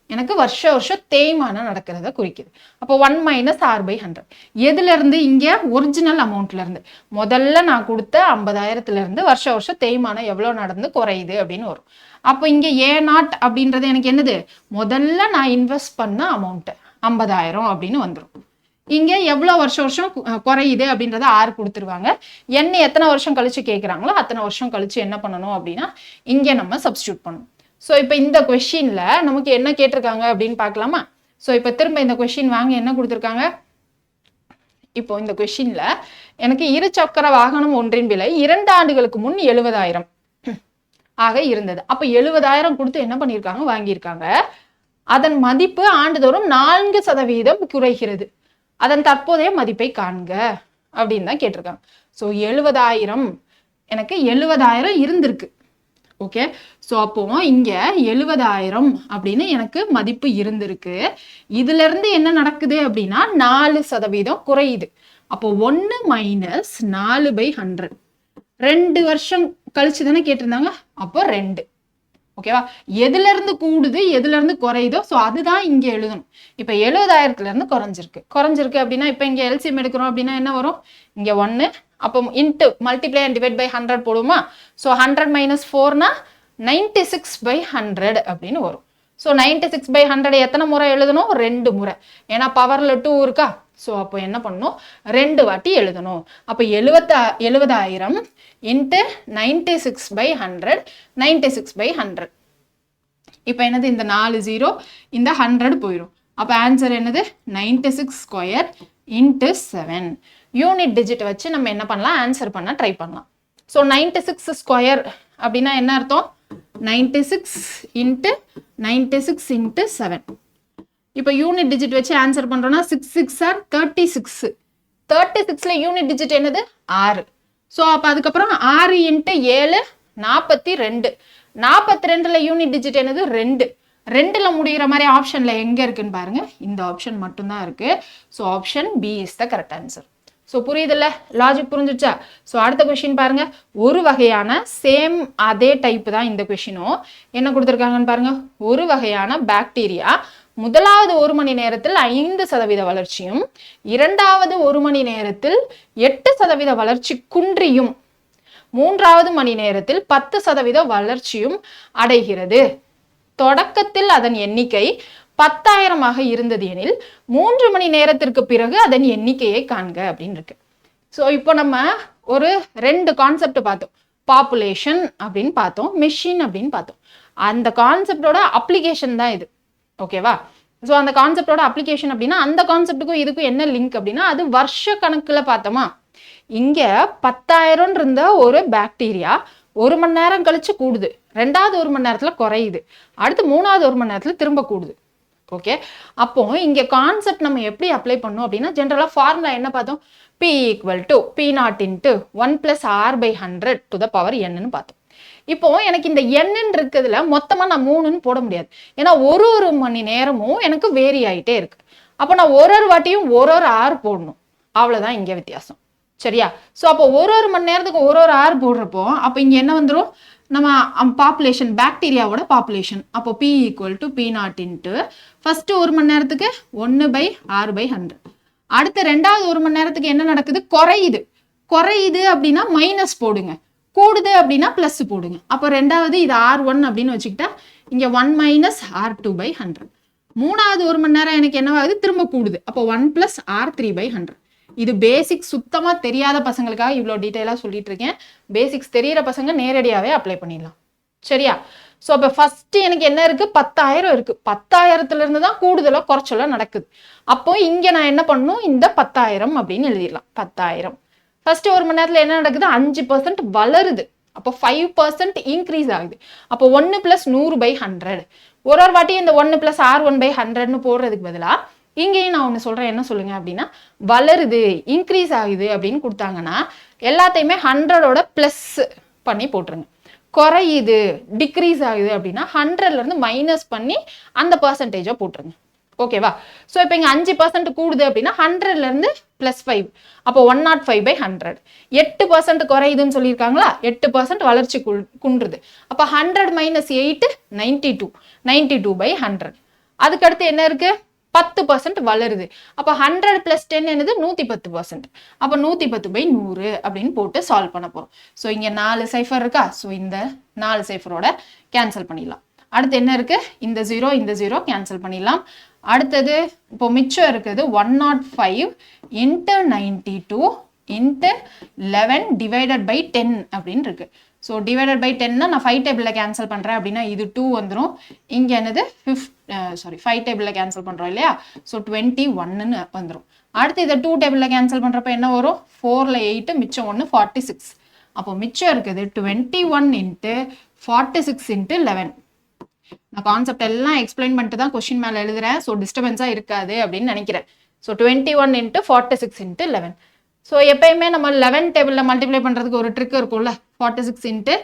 எனக்கு வருஷம் தேய்மானம் நடக்கிறத குறிக்குது. அப்போ 1 மைனஸ் ஆர் பை 100 எதுல இருந்து? இங்கே ஒரிஜினல் அமௌண்ட்ல இருந்து. முதல்ல நான் கொடுத்த 50,000த்துல இருந்து வருஷம் தேய்மானம் எவ்வளோ நடந்து குறையுது அப்படின்னு வரும். அப்போ இங்கே A0 அப்படின்றது எனக்கு என்னது? முதல்ல நான் இன்வெஸ்ட் பண்ண அமௌண்ட் 50,000 அப்படின்னு வந்துடும். இங்கே எவ்வளோ வருஷம் குறையுது அப்படின்றத ஆறு கொடுத்துருவாங்க. என்ன எத்தனை வருஷம் கழிச்சு கேட்குறாங்களோ அத்தனை வருஷம் கழிச்சு என்ன பண்ணணும் அப்படின்னா இங்கே நம்ம சப்ஸ்டியூட் பண்ணணும். ஸோ இப்போ இந்த கொஸ்டின்ல நமக்கு என்ன கேட்டிருக்காங்க அப்படின்னு பார்க்கலாமா? ஸோ இப்போ திரும்ப இந்த கொஸ்டின் வாங்க என்ன கொடுத்துருக்காங்க? இப்போ இந்த கொஸ்டின்ல எனக்கு இரு சக்கர வாகனம் ஒன்றின் விலை 2 ஆண்டுகளுக்கு முன் 70,000 ஆக இருந்தது. அப்போ 70,000 கொடுத்து என்ன பண்ணியிருக்காங்க? வாங்கியிருக்காங்க. அதன் மதிப்பு ஆண்டுதோறும் 4% குறைகிறது. அதன் தற்போதைய மதிப்பை காண்க அப்படின்னு தான் கேட்டிருக்காங்க. ஸோ 70,000 எனக்கு 70,000 இருந்திருக்கு. ஓகே, ஸோ அப்போ இங்க 70,000 அப்படின்னு எனக்கு மதிப்பு இருந்திருக்கு. இதுல இருந்து என்ன நடக்குது அப்படின்னா 4% குறையுது. அப்போ 1 மைனஸ் 4/100 2 வருஷம் கழிச்சு தானே கேட்டிருந்தாங்க. அப்போ 2. ஓகேவா? எதுல இருந்து கூடுது எதுல இருந்து குறையுதோ ஸோ அதுதான் இங்க எழுதணும். இப்போ 70,000த்துல இருந்து குறைஞ்சிருக்கு அப்படின்னா இப்போ இங்க எல்சிஎம் எடுக்கிறோம் அப்படின்னா என்ன வரும்? இங்க 1 அப்போ into multiply and divide by 100 போடுவோமா? ஸோ 100 மைனஸ் 4னா 96/100 அப்படின்னு வரும். ஸோ 96/100 எத்தனை முறை எழுதணும்? 2 முறை. ஏன்னா பவர்ல 2 இருக்கா? ஸோ அப்போ என்ன பண்ணணும்? 2 வாட்டி எழுதணும். அப்போ 70,000 இன்ட்டு 96/100 96/100. இப்போ என்னது? இந்த 4 0 இந்த 100 போயிடும். அப்போ ஆன்சர் என்னது? 96 ஸ்கொயர் இன்ட்டு 7. யூனிட் டிஜிட் வச்சு நம்ம என்ன பண்ணலாம்? ஆன்சர் பண்ண ட்ரை பண்ணலாம். ஸோ 96 ஸ்கொயர் அப்படின்னா என்ன அர்த்தம்? 96 இன்ட்டு 96 இன்ட்டு 7. இப்போ யூனிட் டிஜிட் வச்சு ஆன்சர் பண்றோம்னா 6 6 ஆர் 36. 36ல யூனிட் டிஜிட் என்னது? 6. ஸோ அப்போ அதுக்கப்புறம் 6 இன்ட்டு 7 42. 42ல யூனிட் டிஜிட் என்னது? 2. 2ல முடிகிற மாதிரி ஆப்ஷன்ல எங்க இருக்குன்னு பாருங்க. இந்த ஆப்ஷன் மட்டும்தான் இருக்கு. So option B is the correct answer. So புரியுதுல்ல? லாஜிக் புரிஞ்சிடுச்சா? ஸோ அடுத்த கொஸ்டின் பாருங்க. ஒரு வகையான சேம் அதே டைப் தான் இந்த கொஸ்டினும். என்ன கொடுத்துருக்காங்கன்னு பாருங்க. ஒரு வகையான பாக்டீரியா முதலாவது 1 மணி நேரத்தில் 5% வளர்ச்சியும் இரண்டாவது 1 மணி நேரத்தில் 8% வளர்ச்சி குன்றியும் மூன்றாவது மணி நேரத்தில் 10% வளர்ச்சியும் அடைகிறது. தொடக்கத்தில் அதன் எண்ணிக்கை 10,000 இருந்தது எனில் 3 மணி நேரத்திற்கு பிறகு அதன் எண்ணிக்கையை காண்க அப்படின்னு இருக்கு. ஸோ இப்போ நம்ம ஒரு 2 கான்செப்ட் பார்த்தோம். பாப்புலேஷன் அப்படின்னு பார்த்தோம், மெஷின் அப்படின்னு பார்த்தோம். அந்த கான்செப்டோட அப்ளிகேஷன் தான் இது. ஓகேவா? ஸோ அந்த கான்செப்டோட அப்ளிகேஷன் அப்படின்னா அந்த கான்செப்டுக்கும் இதுக்கும் என்ன லிங்க் அப்படின்னா அது வருஷ கணக்கில் பார்த்தோமா. இங்க 10,000 இருந்த ஒரு பாக்டீரியா 1 மணி நேரம் கழிச்சு கூடுது, 2வது 1 மணி நேரத்துல குறையுது, அடுத்து 3வது 1 மணி நேரத்துல திரும்ப கூடுது. ஓகே, அப்போ இங்க கான்செப்ட் நம்ம எப்படி அப்ளை பண்ணோம் அப்படின்னா ஜென்ரலா ஃபார்முலா என்ன பார்த்தோம்? P equal to P0 into 1 + R/100 to the power n பார்த்தோம். இப்போ எனக்கு இந்த n இருக்குதுல மொத்தமா நான் 3ன்னு போட முடியாது. ஏன்னா ஒரு மணி நேரமும் எனக்கு வேரி ஆயிட்டே இருக்கு. அப்போ நான் ஒரு வாட்டியும் ஒரு R போடணும். அவ்வளவுதான் இங்க வித்தியாசம். சரியா? ஸோ அப்போ ஒரு மணி நேரத்துக்கு ஒரு R போடுறப்போ அப்போ இங்க என்ன வந்துடும்? நம்ம பாப்புலேஷன், பாக்டீரியாவோட பாப்புலேஷன். அப்போ P equal to P0 into first 1 மணி நேரத்துக்கு 1/R/100. அடுத்த 2வது 1 மணி நேரத்துக்கு என்ன நடக்குது? குறையுது அப்படின்னா மைனஸ் போடுங்க, கூடுது அப்படின்னா பிளஸ் போடுங்க. அப்போ 2வது இது R1 அப்படின்னு வச்சுக்கிட்டா இங்க 1 - R2/100. 3வது 1 மணி நேரம் எனக்கு என்னவாகுது? திரும்ப கூடுது. அப்போ 1 + R3/100. இது பேசிக் சுத்தமா தெரியாத பசங்களுக்காக இவ்வளோ டீட்டெயிலாக சொல்லிட்டு இருக்கேன். பேசிக்ஸ் தெரியிற பசங்க நேரடியாகவே அப்ளை பண்ணிடலாம். சரியா? ஸோ அப்போ ஃபர்ஸ்ட் எனக்கு என்ன இருக்கு? 10,000 இருக்கு. 10,000த்துல இருந்து தான் கூடுதலோ குறைச்சலோ நடக்குது. அப்போ இங்க நான் என்ன பண்ணணும்? இந்த 10,000 அப்படின்னு எழுதிடலாம். 10,000 ஃபர்ஸ்ட் 1 மணி நேரத்துல என்ன நடக்குது? 5% வளருது. அப்போ 5% இன்க்ரீஸ் ஆகுது. அப்போ 1 + 100/100. ஒரு வாட்டி இந்த 1 + R1/100ன்னு போடுறதுக்கு பதிலா இங்கேயும் நான் ஒன்று சொல்றேன். என்ன சொல்லுங்க அப்படின்னா வளருது, இன்க்ரீஸ் ஆகுது அப்படின்னு கொடுத்தாங்கன்னா எல்லாத்தையுமே 100ஓட பிளஸ் பண்ணி போட்டுருங்க. குறையுது டிக்ரீஸ் ஆகுது அப்படின்னா 100லேருந்து மைனஸ் பண்ணி அந்த பர்சன்டேஜை போட்டுருங்க. ஓகேவா? ஸோ இப்போ இங்கே 5% கூடுது அப்படின்னா 100லேருந்து +5 அப்போ 105/100. 8% குறையுதுன்னு சொல்லியிருக்காங்களா? 8% வளர்ச்சி குன்றுது. அப்போ 100 - 8 92 92/100. அதுக்கடுத்து என்ன இருக்கு? 10% வளருது. அப்போ 100 + 10 என்னது? 110%. அப்போ 110/100 அப்படின்னு போட்டு சால்வ் பண்ண போறோம். ஸோ இங்க 4 சைஃபர் இருக்கா? ஸோ இந்த 4 சைஃபரோட கேன்சல் பண்ணிடலாம். அடுத்து என்ன இருக்கு? இந்த 0 கேன்சல் பண்ணிடலாம். அடுத்தது இப்போ மிச்சம் இருக்குது 105 × 92 × 11 / 10 அப்படின்னு இருக்கு. ஸோ டிவைடட் பை 10னா நான் 5 டேபிளில் கேன்சல் பண்ணுறேன் அப்படின்னா இது 2 வந்துடும். இங்கே என்னது 5 டேபிளில் கேன்சல் பண்ணுறோம் இல்லையா? ஸோ 21ன்னு வந்துடும். அடுத்து இதை 2 டேபிளில் கேன்சல் பண்ணுறப்ப என்ன வரும்? 4ல் 8 மிச்சம் 1 46. அப்போ மிச்சம் இருக்குது 21 × 46 × 11. நான் கான்செப்ட் எல்லாம் எக்ஸ்பிளைன் பண்ணிட்டு தான் கொஸ்டின் மேலே எழுதுறேன். ஸோ டிஸ்டர்பன்ஸாக இருக்காது அப்படின்னு நினைக்கிறேன். ஸோ 21 × 46 × 11. ஸோ எப்பயுமே நம்ம 11 டேபிளில் மல்டிப்ளை பண்ணுறதுக்கு ஒரு ட்ரிக் இருக்கும்ல. 46 ×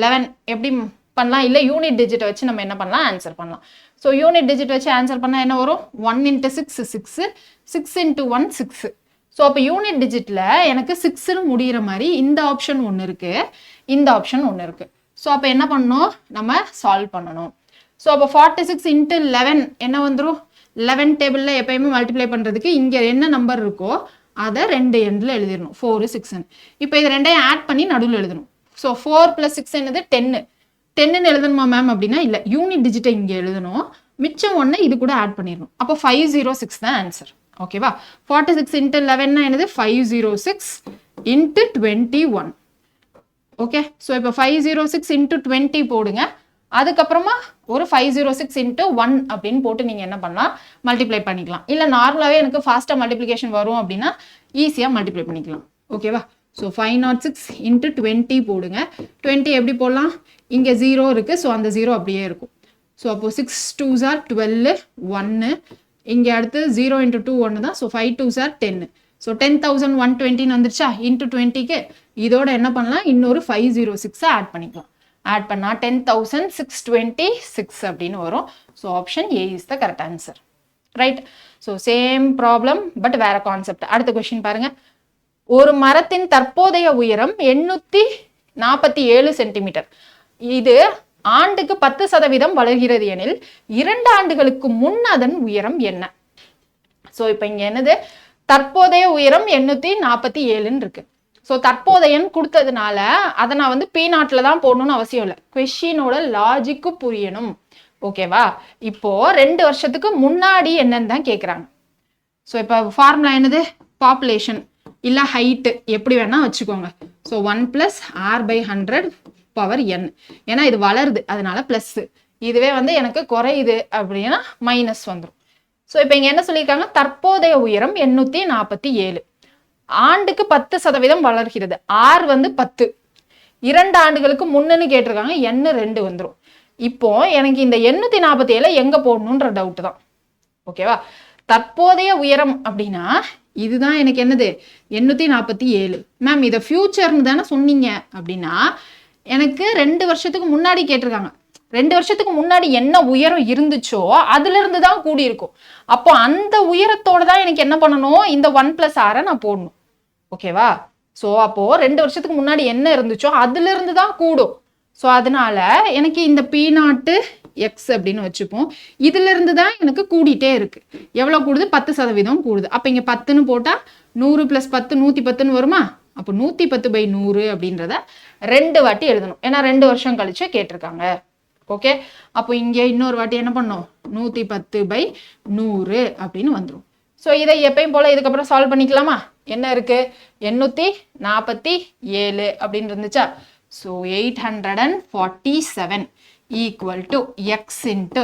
11 எப்படி பண்ணலாம்? இல்லை யூனிட் டிஜிட்டை வச்சு நம்ம என்ன பண்ணலாம்? ஆன்சர் பண்ணலாம். ஸோ யூனிட் டிஜிட் வச்சு ஆன்சர் பண்ணால் என்ன வரும்? 1 × 6 6 6 × 1 6. ஸோ அப்போ யூனிட் டிஜிட்டில் எனக்கு 6ன்னு முடிகிற மாதிரி இந்த ஆப்ஷன் ஒன்று இருக்குது, இந்த ஆப்ஷன் ஒன்று இருக்குது. ஸோ அப்போ என்ன பண்ணணும்? நம்ம சால்வ் பண்ணணும். ஸோ அப்போ 46 × 11 என்ன வந்துடும்? 11 டேபிளில் எப்பயுமே மல்டிப்ளை பண்ணுறதுக்கு இங்கே என்ன நம்பர் இருக்கோ அதை 2 எண்டில் எழுதிடணும். 4 6. இப்போ இது ரெண்டையும் ஆட் பண்ணி நடுவில் எழுதணும். ஸோ 4 + 6 என்னது? 10ன்னு எழுதணுமா மேம் அப்படின்னா இல்லை, யூனிட் டிஜிட்டை இங்கே எழுதணும், மிச்சம் ஒன்று இது கூட ஆட் பண்ணிடணும். அப்போ 506 தான் ஆன்சர். ஓகேவா? 46 × 11 என்னது? 506 × 21. ஓகே. ஸோ இப்போ 506 × 20 போடுங்க. அதுக்கப்புறமா ஒரு 506 × 1 அப்படின்னு போட்டு நீங்கள் என்ன பண்ணலாம்? மல்டிப்ளை பண்ணிக்கலாம். இல்லை நார்மலாகவே எனக்கு ஃபாஸ்ட்டாக மல்டிப்ளிகேஷன் வரும் அப்படின்னா ஈஸியாக மல்டிப்ளை பண்ணிக்கலாம். ஓகேவா? ஸோ 506 × 20 போடுங்க. 20 எப்படி போடலாம்? இங்கே 0 இருக்குது. ஸோ அந்த 0 அப்படியே இருக்கும். ஸோ அப்போது 6 2s are 12 1. இங்கே அடுத்து 0 × 2 1 தான். So 5 2s are 10. ஸோ 10,120 வந்துருச்சா? × 20க்கு இதோட என்ன பண்ணலாம்? இன்னொரு 506 ஆட் பண்ணிக்கலாம். ஆட் பண்ணால் 10,626 அப்படின்னு வரும். So option A is the correct answer. Right? So same problem but வேற கான்செப்ட். அடுத்த கொஸ்டின் பாருங்க. ஒரு மரத்தின் தற்போதைய உயரம் 847 சென்டிமீட்டர். இது ஆண்டுக்கு 10% வளர்கிறது எனில் 2 ஆண்டுகளுக்கு முன் அதன் உயரம் என்ன? ஸோ இப்போ இங்கே என்னது? தற்போதைய உயரம் 847ன்னு இருக்கு. ஸோ தற்போதையன் கொடுத்ததுனால அதை நான் வந்து P0 தான் போடணும்னு அவசியம் இல்லை. கொஸ்டினோட லாஜிக்கு புரியணும். ஓகேவா? இப்போ 2 வருஷத்துக்கு முன்னாடி என்னன்னு தான் கேட்குறாங்க. ஸோ இப்போ ஃபார்முலா என்னது? பாப்புலேஷன் இல்லை ஹைட்டு எப்படி வேணா வச்சுக்கோங்க. So 1 + r/100 power n. ஏன்னா இது வளருது அதனால ப்ளஸ். இதுவே வந்து எனக்கு குறையுது அப்படின்னா மைனஸ் வந்துடும். ஸோ இப்போ இங்கே என்ன சொல்லியிருக்காங்க? தற்போதைய உயரம் 847. ஆண்டுக்கு 10% வளர்கிறது. ஆர் வந்து 10. 2 ஆண்டுகளுக்கு முன்னுன்னு கேட்டிருக்காங்க. n 2 வந்துடும். இப்போ எனக்கு இந்த 847 எங்க போடணுன்ற டவுட் தான். ஓகேவா? தற்போதைய உயரம் அப்படின்னா இதுதான் எனக்கு என்னது? 847. மேம் இதை ஃபியூச்சர்னு தானே சொன்னீங்க அப்படின்னா எனக்கு 2 வருஷத்துக்கு முன்னாடி கேட்டிருக்காங்க. 2 வருஷத்துக்கு முன்னாடி என்ன உயரம் இருந்துச்சோ அதுல இருந்து தான் கூடி இருக்கும். அப்போ அந்த உயரத்தோட தான் எனக்கு என்ன பண்ணணும்? இந்த 1 + r நான் போடணும். ஓகேவா? ஸோ அப்போ 2 வருஷத்துக்கு முன்னாடி என்ன இருந்துச்சோ அதுல இருந்து தான் கூடும். ஸோ அதனால எனக்கு இந்த P0 x அப்படின்னு வச்சுப்போம். இதுல இருந்து தான் எனக்கு கூடிட்டே இருக்கு. எவ்வளோ கூடுது? 10% கூடுது. அப்போ இங்க 10ன்னு போட்டா 100 + 10 110ன்னு வருமா? அப்போ 110/100 அப்படின்றத 2 வாட்டி எழுதணும். ஏன்னா 2 வருஷம் கழிச்சு கேட்டிருக்காங்க. ஓகே. அப்போ இங்கே இன்னொரு வாட்டி என்ன பண்ணோம்? 110/100 அப்படின்னு வந்துடும். ஸோ இதை எப்பயும் போல இதுக்கப்புறம் சால்வ் பண்ணிக்கலாமா? என்ன இருக்கு? 847 அப்படின்னு இருந்துச்சா? ஸோ 847 = x ×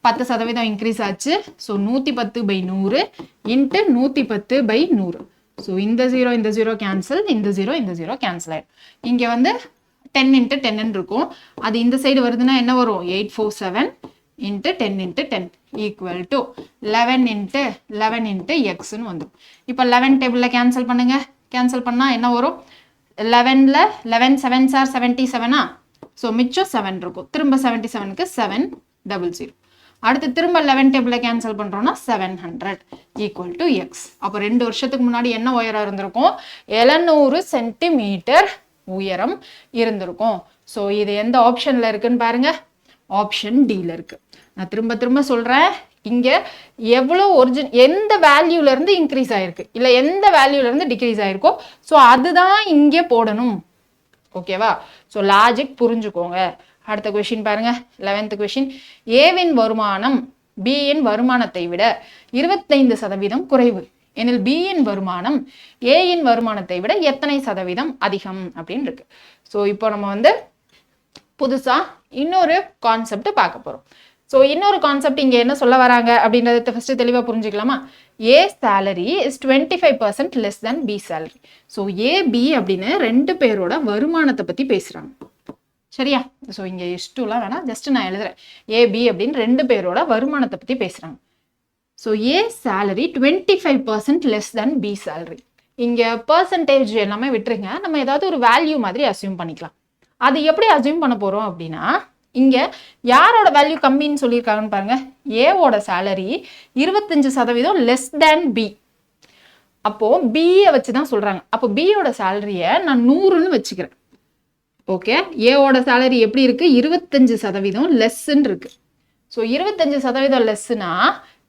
10% இன்க்ரீஸ் ஆச்சு. ஸோ 110/100 × 110/100. ஸோ இந்த 0 இந்த 0 கேன்சல், இந்த 0 இந்த 0 கேன்சல் ஆகிடும். இங்கே வந்து 10 × 10 இருக்கும். அது இந்த சைடு வருதுன்னா என்ன வரும்? 847 × 10 × 10 = 11 × 11 × xன்னு வந்துடும். இப்போ 11 டேபிளில் கேன்சல் பண்ணுங்க. கேன்சல் பண்ணால் என்ன வரும்? 11ல் 11 7s are 77. ஸோ மிச்சம் 7 இருக்கும். திரும்ப 77க்கு 700. அடுத்து திரும்ப 11 டேபிள கேன்சல் பண்றோம்னா 700 ஈக்குவல் டு எக்ஸ். அப்போ 2 வருஷத்துக்கு முன்னாடி என்ன உயரம் இருந்திருக்கும்? 700 சென்டிமீட்டர் உயரம் இருந்திருக்கும். ஸோ இது எந்த ஆப்ஷன்ல இருக்குன்னு பாருங்க, ஆப்ஷன் டில இருக்கு. நான் திரும்ப திரும்ப சொல்றேன், இங்க எவ்வளவு எந்த வேல்யூல இருந்து இன்க்ரீஸ் ஆயிருக்கு இல்ல எந்த வேல்யூல இருந்து டிக்ரீஸ் ஆயிருக்கோ ஸோ அதுதான் இங்கே போடணும். ஓகேவா? ஸோ லாஜிக் புரிஞ்சுக்கோங்க. அடுத்த கொஸ்டின் பாருங்க, 11th கொஸ்டின். ஏவின் வருமானம் பியின் வருமானத்தை விட 25% குறைவு எனில் பியின் வருமானம் ஏயின் வருமானத்தை விட எத்தனை சதவீதம் அதிகம் அப்படின்னு இருக்கு. ஸோ இப்போ நம்ம புதுசா இன்னொரு கான்செப்ட் பார்க்க போறோம். ஸோ இன்னொரு கான்செப்ட் இங்க என்ன சொல்ல வராங்க அப்படின்றத ஃபர்ஸ்ட் தெளிவா புரிஞ்சுக்கலாமா? A salary is 25% less then B salary. So A B அப்படின்னு 2 பேரோட வருமானத்தை பத்தி பேசுறாங்க. சரியா? ஸோ இங்க இஷ்டம்லாம் வேணாம், ஜஸ்ட் நான் எழுதுறேன். ஏ பி அப்படின்னு 2 பேரோட வருமானத்தை பத்தி பேசுறாங்க. So A salary 25% less then B salary. இங்க பர்சன்டேஜ் எல்லாமே விட்டுருங்க, நம்ம ஏதாவது ஒரு வேல்யூ மாதிரி அசியூம் பண்ணிக்கலாம். அது எப்படி அசியூம் பண்ண போறோம் அப்படின்னா, இங்க யாரோட வேல்யூ கம்மின்னு சொல்லியிருக்காங்கன்னு பாருங்க. ஏவோட சேலரி 25% லெஸ் தேன் பி. அப்போ பியை வச்சுதான் சொல்றாங்க. அப்போ பியோட சேலரிய நான் 100ன்னு வச்சுக்கிறேன். ஓகே, ஏவோட சேலரி எப்படி இருக்கு? 25% லெஸ்ன்னு இருக்கு. ஸோ 25% லெஸ்னா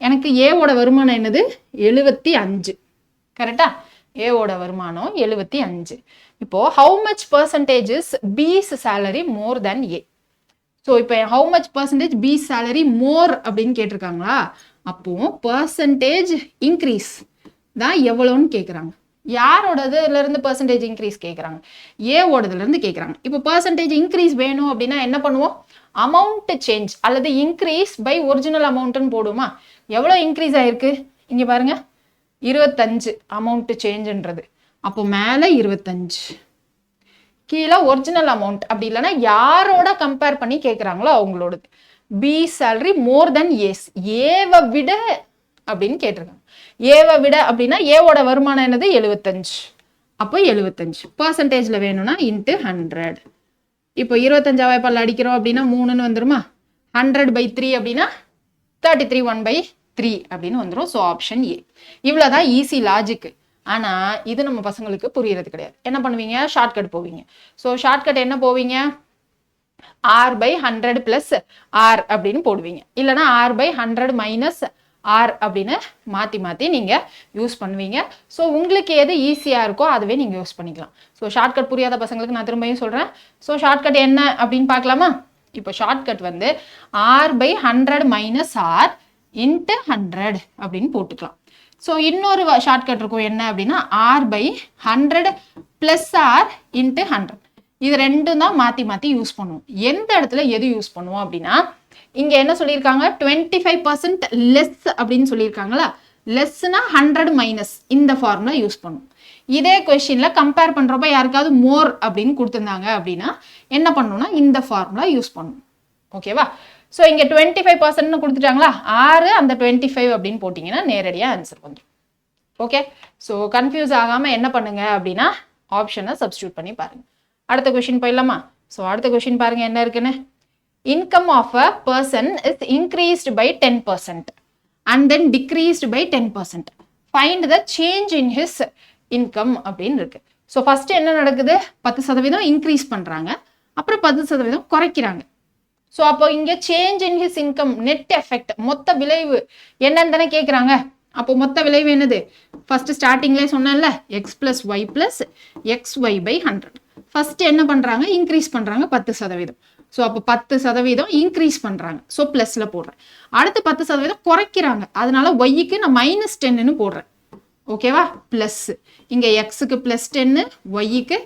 எனக்கு ஏவோட வருமானம் என்னது? 75. கரெக்டா? ஏவோட வருமானம் 75. இப்போ how much percentage is B's salary more than A? So இப்போ how much percentage B salary more அப்படின்னு கேட்டிருக்காங்களா? அப்போ பர்சன்டேஜ் இன்க்ரீஸ் தான் எவ்வளோன்னு கேட்குறாங்க. யாரோடதுல இருந்து பர்சன்டேஜ் இன்க்ரீஸ் கேட்குறாங்க? ஏவோடதுல இருந்து கேட்குறாங்க. இப்போ பர்சன்டேஜ் இன்க்ரீஸ் வேணும் அப்படின்னா என்ன பண்ணுவோம்? அமௌண்ட் சேஞ்ச் அல்லது இன்க்ரீஸ் பை ஒரிஜினல் அமௌண்ட்னு போடுமா? எவ்வளோ இன்க்ரீஸ் ஆயிருக்கு இங்க பாருங்க, 25 அமௌண்ட் சேஞ்சுன்றது. அப்போ மேலே 25, கீழே ஒரிஜினல் அமௌண்ட். அப்படி இல்லைன்னா யாரோட கம்பேர் பண்ணி கேட்குறாங்களோ அவங்களோடது. பி சேலரி மோர் தென் ஏஸ், ஏவை விட அப்படின்னு கேட்டிருக்காங்க. ஏவை விட அப்படின்னா ஏவோட வருமானம் என்னது? 75. அப்போ 75 பர்சன்டேஜ்ல வேணும்னா இன்ட்டு 100. இப்போ 25 வாய்ப்பால் அடிக்கிறோம் அப்படின்னா 3ன்னு வந்துருமா? 100/3 அப்படின்னா 33 1/3 அப்படின்னு வந்துடும். ஸோ ஆப்ஷன் ஏ. இவ்வளோதான் ஈஸி லாஜிக். ஆனா இது நம்ம பசங்களுக்கு புரியறது கிடையாது. என்ன பண்ணுவீங்க? ஷார்ட்கட் போவீங்க. ஸோ ஷார்ட்கட் என்ன போவீங்க? r/100 + r அப்படின்னு போடுவீங்க. இல்லைன்னா r/100 - r அப்படின்னு மாத்தி மாத்தி நீங்க யூஸ் பண்ணுவீங்க. ஸோ உங்களுக்கு எது ஈஸியா இருக்கோ அதுவே நீங்க யூஸ் பண்ணிக்கலாம். ஸோ ஷார்ட்கட் புரியாத பசங்களுக்கு நான் திரும்பியும் சொல்றேன். ஸோ ஷார்ட்கட் என்ன அப்படின்னு பார்க்கலாமா? இப்போ ஷார்ட்கட் r/100 - r × 100 அப்படின்னு போட்டுக்கலாம். ஸோ இன்னொரு ஷார்ட்கட் இருக்கும், என்ன அப்படின்னா r/100 + r × 100. இது ரெண்டும் தான் மாத்தி மாத்தி யூஸ் பண்ணுவோம். எந்த இடத்துல எது யூஸ் பண்ணுவோம் அப்படின்னா, இங்க என்ன சொல்லியிருக்காங்க? 25% லெஸ் அப்படின்னு சொல்லியிருக்காங்களா? லெஸ்னா 100 - இந்த ஃபார்முலா யூஸ் பண்ணும். இதே கொஸ்டின்ல கம்பேர் பண்றப்ப யாருக்காவது மோர் அப்படின்னு கொடுத்துருந்தாங்க அப்படின்னா என்ன பண்ணணும்னா இந்த ஃபார்முலா யூஸ் பண்ணணும். ஓகேவா? ஸோ இங்க 25% கொடுத்துட்டாங்களா? 6 அந்த 25 அப்படின்னு போட்டிங்கன்னா நேரடியாக ஆன்சர் வந்துடும். ஓகே, ஸோ கன்ஃபியூஸ் ஆகாம என்ன பண்ணுங்க அப்படின்னா ஆப்ஷனை சப்ஸ்டியூட் பண்ணி பாருங்க. அடுத்த கொஸ்டின் போயிடலாமா? ஸோ அடுத்த கொஸ்டின் பாருங்க என்ன இருக்குன்னு. Income of a person is increased by 10% and then decreased by 10%. Find the change in his income அப்படின்னு இருக்கு. ஸோ ஃபர்ஸ்ட் என்ன நடக்குது? 10% இன்க்ரீஸ் பண்றாங்க, அப்புறம் 10% குறைக்கிறாங்க. ஸோ அப்போ இங்க change in his income, net effect, மொத்த விளைவு என்னன்னு தானே கேட்குறாங்க. அப்போ மொத்த விளைவு என்னது? ஃபர்ஸ்ட் ஸ்டார்டிங்லேயே சொன்னேன்ல, x + y + xy/100. ஃபர்ஸ்ட் என்ன பண்றாங்க? இன்க்ரீஸ் பண்றாங்க 10%. ஸோ அப்போ 10% இன்க்ரீஸ் பண்றாங்க. ஸோ பிளஸ்ல போடுறேன். அடுத்து 10% குறைக்கிறாங்க, அதனால ஒய்க்கு நான் -10ன்னு போடுறேன். ஓகேவா? பிளஸ் இங்க எக்ஸுக்கு +10, ஒய்க்கு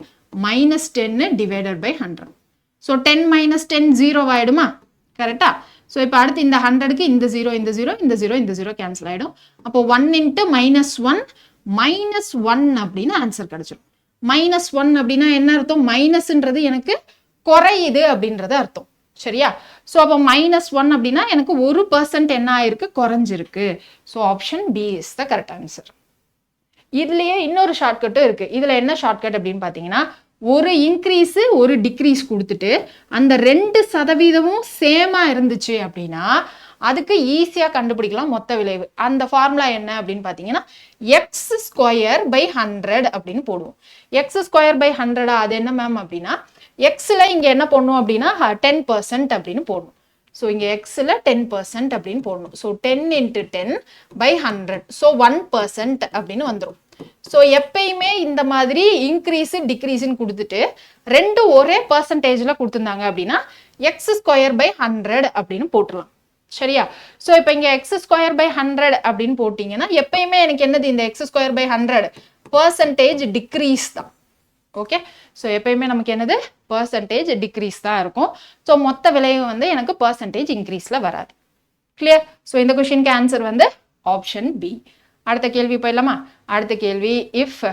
-10 டிவைடட் பை 100. ஸோ 10 - 10 0 ஆயிடுமா? கரெக்டா? ஸோ இப்போ அடுத்து இந்த 100க்கு இந்த 0 இந்த 0 இந்த 0 இந்த 0 கேன்சல் ஆயிடும். அப்போ 1 × -1 அப்படின்னு ஆன்சர் கிடைச்சிடும். -1 அப்படின்னா என்ன அர்த்தம்? மைனஸ்ன்றது எனக்கு குறையுது அப்படின்றது அர்த்தம். சரியா? ஸோ அப்போ -1 அப்படின்னா எனக்கு 1% என்ன ஆயிருக்கு? குறைஞ்சிருக்கு. So option B is the correct answer. இதுலயே இன்னொரு ஷார்ட்கட்டும் இருக்கு. இதுல என்ன ஷார்ட்கட் அப்படின்னு பாத்தீங்கன்னா, ஒரு இன்க்ரீஸ் ஒரு டிக்ரீஸ் கொடுத்துட்டு அந்த 2% சேமா இருந்துச்சு அப்படின்னா அதுக்கு ஈஸியா கண்டுபிடிக்கலாம் மொத்த விளைவு. அந்த ஃபார்முலா என்ன அப்படின்னு பாத்தீங்கன்னா x²/100 அப்படின்னு போடுவோம். x²/100 அது என்ன மேம் அப்படின்னா எக்ஸ்ல இங்க என்ன போடணும் அப்படின்னா 10% அப்படின்னு போடணும். ஸோ இங்க எக்ஸ்ல 10% அப்படின்னு போடணும். ஸோ 10 × 10/100 ஸோ 1% அப்படின்னு வந்துடும். ஸோ எப்பயுமே இந்த மாதிரி இன்க்ரீஸ் டிக்ரீஸ்ன்னு கொடுத்துட்டு ரெண்டும் ஒரே பர்சன்டேஜ்ல கொடுத்துருந்தாங்க அப்படின்னா x²/100 அப்படின்னு போட்டுடலாம். சரியா? ஸோ இப்போ இங்க x²/100 அப்படின்னு போட்டீங்கன்னா எப்பயுமே எனக்கு என்னது இந்த x²/100 பர்சன்டேஜ் டிக்ரீஸ் தான். ஓகே, ஸோ எப்பயுமே நமக்கு என்னது பர்சன்டேஜ் டிக்ரீஸ் தான் இருக்கும். ஸோ மொத்த விலையும் வந்து எனக்கு பர்சன்டேஜ் இன்க்ரீஸ்ல வராது. கிளியர்? ஸோ இந்த கொஸ்டினுக்கு ஆன்சர் வந்து ஆப்ஷன் பி. அடுத்த கேள்வி போயிடலாமா? அடுத்த கேள்வி, இஃப்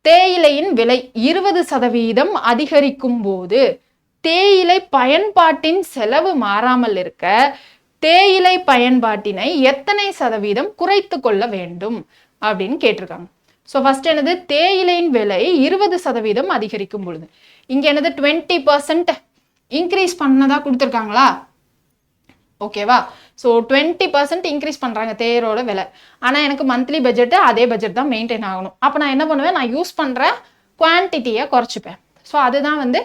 தேயிலையின் விலை 20% அதிகரிக்கும் போது தேயிலை பயன்பாட்டின் செலவு மாறாமல் இருக்க தேயிலை பயன்பாட்டினை எத்தனை சதவீதம் குறைத்து கொள்ள வேண்டும் அப்படின்னு கேட்டிருக்காங்க. ஸோ ஃபர்ஸ்ட் என்னது, தேயிலையின் விலை 20% அதிகரிக்கும் பொழுது இங்க என்னது 20% இன்க்ரீஸ் பண்ணதா கொடுத்துருக்காங்களா? ஓகேவா? ஸோ 20% இன்க்ரீஸ் பண்றாங்க தேயிலோட விலை. ஆனா எனக்கு மந்த்லி பட்ஜெட் அதே பட்ஜெட் தான் மெயின்டைன் ஆகணும். அப்போ நான் என்ன பண்ணுவேன், நான் யூஸ் பண்ற குவான்டிட்டியை குறைச்சிப்பேன். ஸோ அதுதான் வந்து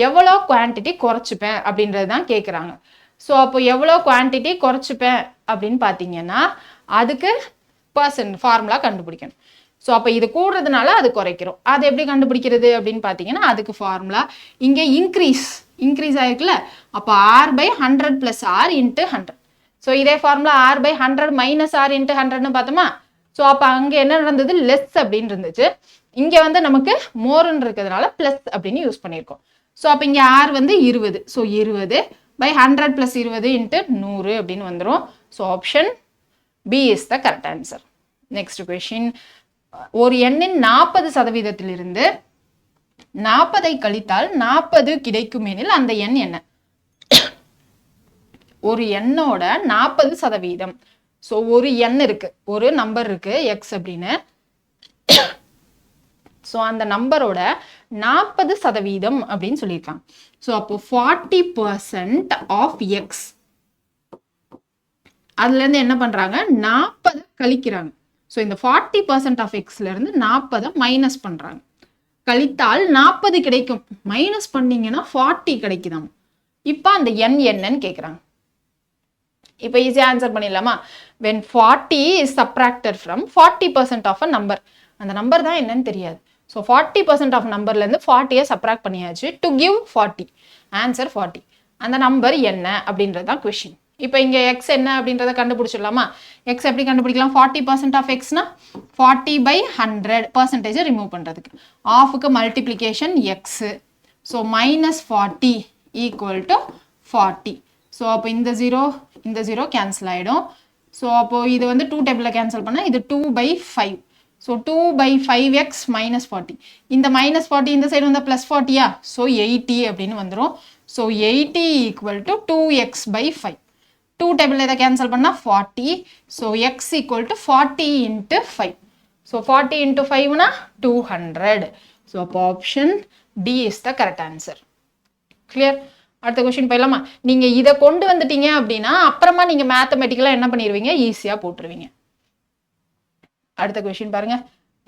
எவ்வளோ குவான்டிட்டி குறைச்சிப்பேன் அப்படின்றது தான் கேட்குறாங்க. ஸோ அப்போ எவ்வளோ குவான்டிட்டி குறைச்சிப்பேன் அப்படின்னு பார்த்தீங்கன்னா அதுக்கு ஃபார்முலா கண்டுபிடிக்கணும். ஸோ அப்போ இது கூடுறதுனால அது குறைக்கிறோம். அது எப்படி கண்டுபிடிக்கிறது அப்படின்னு பார்த்தீங்கன்னா அதுக்கு ஃபார்முலா இங்கே இன்க்ரீஸ் ஆயிருக்குல்ல, அப்போ r/100 + r × 100. ஸோ இதே ஃபார்முலா r/100 - r × 100ன்னு பார்த்தோமா? ஸோ அப்போ அங்கே என்ன நடந்தது, லெஸ் அப்படின்னு இருந்துச்சு. இங்கே வந்து நமக்கு மோர்ன்னு இருக்கிறதுனால ப்ளஸ் அப்படின்னு யூஸ் பண்ணியிருக்கோம். ஸோ அப்போ இங்கே r வந்து 20. ஸோ 20/100 + 20 × 100 அப்படின்னு வந்துடும். So option B is the correct answer. Next question, ஒரு எண்ணின் 40%இலிருந்து 40 கழித்தால் 40 கிடைக்கும் எனில் அந்த எண் என்ன? ஒரு எண்ணோட 40%. ஸோ ஒரு எண் இருக்கு, ஒரு நம்பர் இருக்கு எக்ஸ் அப்படின்னு. ஸோ அந்த நம்பரோட 40% அப்படின்னு சொல்லியிருக்காங்க. ஸோ அப்போ 40% ஆஃப் எக்ஸ், அதுல இருந்து என்ன பண்றாங்க, 40 கழிக்கிறாங்க. ஸோ இந்த 40% ஆஃப் எக்ஸ்ல இருந்து 40 மைனஸ் பண்றாங்க. கழித்தால் 40 கிடைக்கும். மைனஸ் பண்ணீங்கன்னா 40 கிடைக்குதாம். இப்போ அந்த எண் என்னன்னு கேட்குறாங்க. இப்போ ஈஸியாக ஆன்சர் பண்ணிடலாமா? when 40 is subtracted from 40% of a number, அந்த நம்பர் தான் என்னன்னு தெரியாது. ஸோ 40% ஆஃப் நம்பர்லேருந்து 40யை சப்ராக்ட் பண்ணியாச்சு டு கிவ் 40. ஆன்சர் 40. அந்த நம்பர் என்ன அப்படின்றது தான் கொஷின். இப்போ இங்கே எக்ஸ் என்ன அப்படின்றத கண்டுபிடிச்சிடலாமா? எக்ஸ் எப்படி கண்டுபிடிக்கலாம்? 40% ஆஃப் எக்ஸ்னா 40/100 ரிமூவ் பண்ணுறதுக்கு ஆஃபுக்கு மல்டிப்ளிகேஷன் எக்ஸு. ஸோ -40 = 40. ஸோ அப்போ இந்த ஜீரோ கேன்சல் ஆகிடும். ஸோ அப்போது இது வந்து 2 டேபிளில் கேன்சல் பண்ணால் இது 2/5. So 2/5x - 40. இந்த -40 இந்த சைடு வந்து +40யா? ஸோ 80 அப்படின்னு வந்துடும். So 80 = 2x/5. 2 டேபிளில் இதை கேன்சல் பண்ணால் 40. So x = 40 × 5. ஸோ 40 × 5னா 200. ஸோ அப்போ option D is the correct answer. Clear? அடுத்த கொஸ்டின் போயிடலாமா? நீங்க இதை கொண்டு வந்துட்டீங்க அப்படின்னா அப்புறமா நீங்க மேத்தமெட்டிக்கலா என்ன பண்ணிடுவீங்க, ஈஸியா போட்டுருவீங்க. அடுத்த கொஸ்டின் பாருங்க,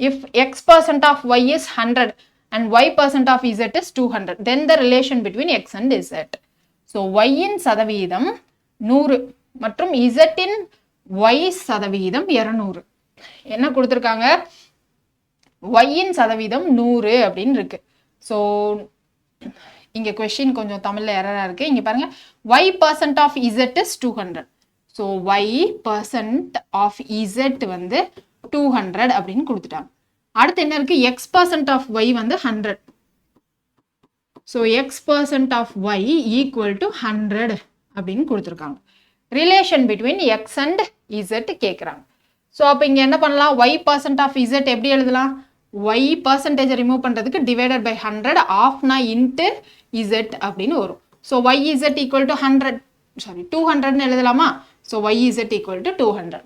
if x% of y is 100 and y% of z is 200, then the relation between x and z. So y இன் சதவீதம் 100 மற்றும் z இன் y சதவீதம் 200. என்ன கொடுத்துருக்காங்க, y இன் சதவீதம் 100 அப்படின்னு இருக்கு. ஸோ இங்க கொஸ்டின் கொஞ்சம் தமிழ்ல எரரா இருக்கு. இங்க பாருங்க, y% of z is 200. So y% of z வந்து 200 அப்படின்னு கொடுத்துட்டாங்க. அடுத்து என்ன இருக்கு, x% of y வந்து 100. ஸோ x% of y = 100 அப்படின்னு கொடுத்துருக்காங்க. Relation between x and z கேட்குறாங்க. ஸோ அப்போ இங்கே என்ன பண்ணலாம், y% of z எப்படி எழுதலாம், y பர்சன்டேஜ் ரிமூவ் பண்ணுறதுக்கு டிவைடட் பை 100 ஆஃப்னா இன்ட்டு z அப்படின்னு வரும். ஸோ y z = 200ன்னு எழுதலாமா? So y z = 200.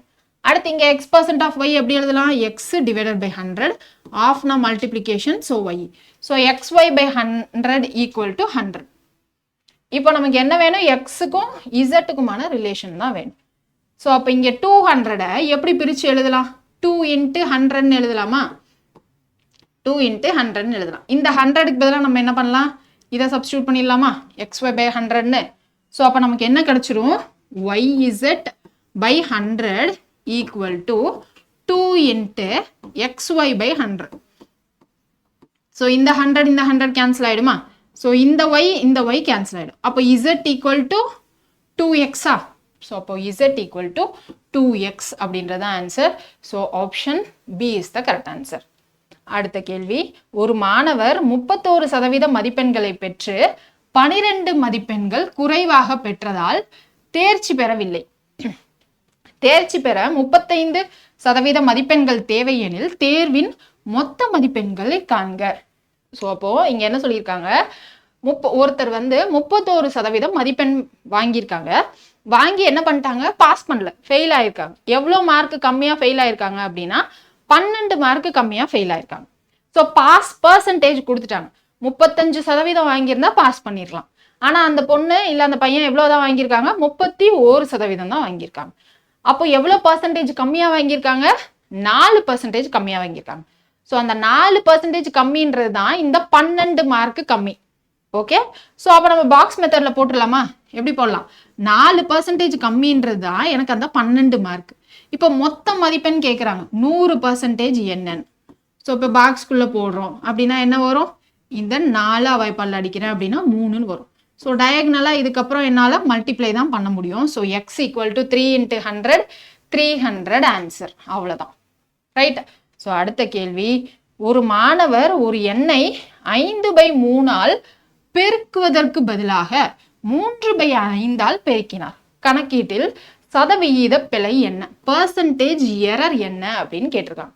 அடுத்து இங்க x% of y எப்படி எழுதலாம்? x divided by 100 of na multiplication so y. So xy by 100 equal to 100. இப்போ நமக்கு என்ன வேணும்? xக்கும் zக்குமான ரிலேஷன் தான் வேணும். ஸோ அப்போ இங்கே 200 எப்படி பிரித்து எழுதலாம்? 2 into 100 எழுதலாமா? 2 into 100 எழுதலாம். இந்த 100க்கு பதிலாக நம்ம என்ன பண்ணலாம்? இதை சப்ஸ்டியூட் பண்ணிடலாமா? xy by 100ன்னு. ஸோ அப்போ நமக்கு என்ன கிடைச்சிரும்? yz by 100 equal to 2 into xy by 100. So இந்த 100 கேன்சல் ஆகிடுமா? ஸோ இந்த y கேன்சல் ஆகிடும். அப்போ z equal to 2x. So அப்போ z equal to 2x அப்படின்றது answer. So option B is the correct answer. அடுத்த கேள்வி, ஒரு மாணவர் 31% மதிப்பெண்களை பெற்று 12 மதிப்பெண்கள் குறைவாக பெற்றதால் தேர்ச்சி பெறவில்லை. தேர்ச்சி பெற 35% மதிப்பெண்கள் தேவை எனில் தேர்வின் மொத்த மதிப்பெண்களை காண்க. ஸோ அப்போ இங்க என்ன சொல்லியிருக்காங்க? ஒருத்தர் 31% மதிப்பெண் வாங்கியிருக்காங்க. வாங்கி என்ன பண்ணிட்டாங்க? பாஸ் பண்ணல, ஃபெயில் ஆயிருக்காங்க. எவ்வளோ மார்க் கம்மியா ஃபெயில் ஆயிருக்காங்க அப்படின்னா 12 மார்க் கம்மியா ஃபெயில் ஆயிருக்காங்க. ஸோ பாஸ் பர்சன்டேஜ் கொடுத்துட்டாங்க. 35% வாங்கியிருந்தா பாஸ் பண்ணிடலாம். ஆனா அந்த பொண்ணு இல்ல அந்த பையன் எவ்வளவுதான் வாங்கியிருக்காங்க? 31% தான் வாங்கியிருக்காங்க. அப்போ எவ்வளவு பர்சன்டேஜ் கம்மியா வாங்கியிருக்காங்க? 4% கம்மியா வாங்கியிருக்காங்க. ஸோ அந்த 4% கம்மின்றது தான் இந்த 12 மார்க் கம்மி. ஓகே, ஸோ அப்போ நம்ம பாக்ஸ் மெத்தட்ல போட்டுடலாமா? எப்படி போடலாம்? 4% கம்மின்றது தான் எனக்கு அந்த 12 மார்க். இப்போ மொத்த மதிப்பெண் கேட்குறாங்க 100% என்னன்னு. ஸோ இப்போ பாக்ஸ்குள்ளே போடுறோம் அப்படின்னா என்ன வரும்? இந்த 4 வாய்ப்பால் அடிக்கிறேன் அப்படின்னா 3ன்னு வரும். ஸோ டயக்னலாக இதுக்கப்புறம் என்னால் மல்டிப்ளை தான் பண்ண முடியும். So X equal to 3 into 100 300 answer. அவ்வளோதான், ரைட். ஸோ அடுத்த கேள்வி, ஒரு மாணவர் ஒரு எண்ணை 5/3 பெருக்குவதற்கு பதிலாக 3/5 பெருக்கினார். கணக்கீட்டில் சதவிகித பிழை என்ன? பர்சன்டேஜ் எரர் என்ன அப்படின்னு கேட்டிருக்காங்க.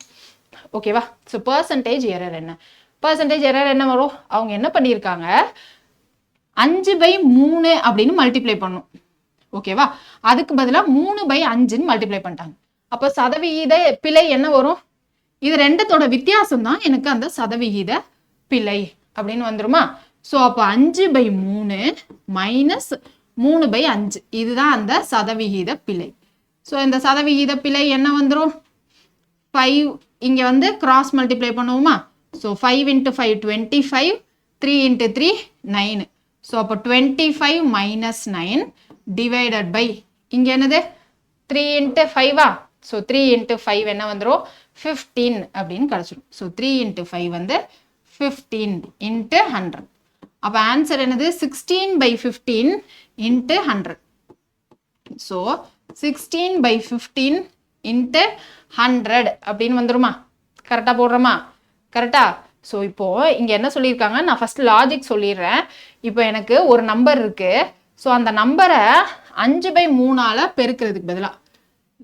ஓகேவா? ஸோ பர்சன்டேஜ் எரர் என்ன? பர்சன்டேஜ் எரர் என்ன வரும்? அவங்க என்ன பண்ணியிருக்காங்க? 5/3 அப்படின்னு மல்டிப்ளை பண்ணும். ஓகேவா? அதுக்கு பதிலாக 3/5 மல்டிப்ளை பண்ணிட்டாங்க. அப்போ சதவிகித பிழை என்ன வரும்? இது ரெண்டத்தோட வித்தியாசம் தான் எனக்கு அந்த சதவிகித பிழை அப்படின்னு வந்துருமா? ஸோ அப்போ 5/3 மைனஸ் 3/5 இதுதான் அந்த சதவிகித பிழை. ஸோ இந்த சதவிகித பிழை என்ன வந்துடும்? 5 இங்கே கிராஸ் மல்டிப்ளை பண்ணுவோமா? So 5 into 5 25, 3 into 3 9. ஸோ அப்போ 25 minus 9 divided by இங்கே என்னது? 3 into 5. ஸோ 3 into 5 என்ன வந்துடும்? 15 அப்படின்னு கிடைச்சிடும். So 3 into 5 15 into 100. அப்போ ஆன்சர் என்னது? 16/15 into 100. ஸோ 16/15 into 100 அப்படின்னு வந்துருமா? கரெக்டாக போடுறோமா? கரெக்டா? ஸோ இப்போ இங்கே என்ன சொல்லியிருக்காங்க? நான் ஃபர்ஸ்ட் லாஜிக் சொல்லிடுறேன். இப்போ எனக்கு ஒரு நம்பர் இருக்கு. ஸோ அந்த நம்பரை 5/3 பெருக்கிறதுக்கு பதிலாக,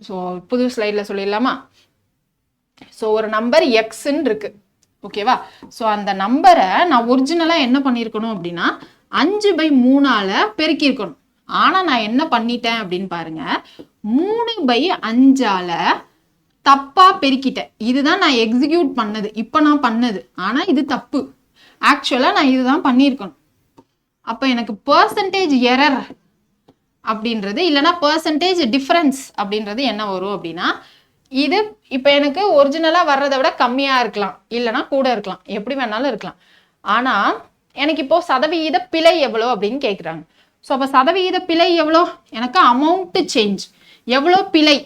ஸோ புது ஸ்லைடில் சொல்லிடலாமா? ஸோ ஒரு நம்பர் எக்ஸ்ன்னு இருக்கு. ஓகேவா? ஸோ அந்த நம்பரை நான் ஒரிஜினலாக என்ன பண்ணியிருக்கணும் அப்படின்னா 5/3 பெருக்கியிருக்கணும். ஆனால் நான் என்ன பண்ணிட்டேன் அப்படின்னு பாருங்க, 3/5 தப்பா பெருக்கிட்டேன். இதுதான் நான் எக்ஸிக்யூட் பண்ணது, இப்போ நான் பண்ணது. ஆனால் இது தப்பு. ஆக்சுவலாக நான் இதுதான் பண்ணியிருக்கணும். அப்போ எனக்கு பர்சன்டேஜ் எரர் அப்படின்றது இல்லைன்னா பர்சன்டேஜ் டிஃபரன்ஸ் அப்படின்றது என்ன வரும் அப்படின்னா, இது இப்போ எனக்கு ஒரிஜினலாக வர்றதை விட கம்மியாக இருக்கலாம், இல்லைன்னா கூட இருக்கலாம், எப்படி வேணாலும் இருக்கலாம். ஆனால் எனக்கு இப்போ சதவிகித பிழை எவ்வளோ அப்படின்னு கேட்குறாங்க. ஸோ அப்போ சதவிகித பிழை எவ்வளோ? எனக்கு அமௌண்ட் சேஞ்ச் எவ்வளோ, பிழை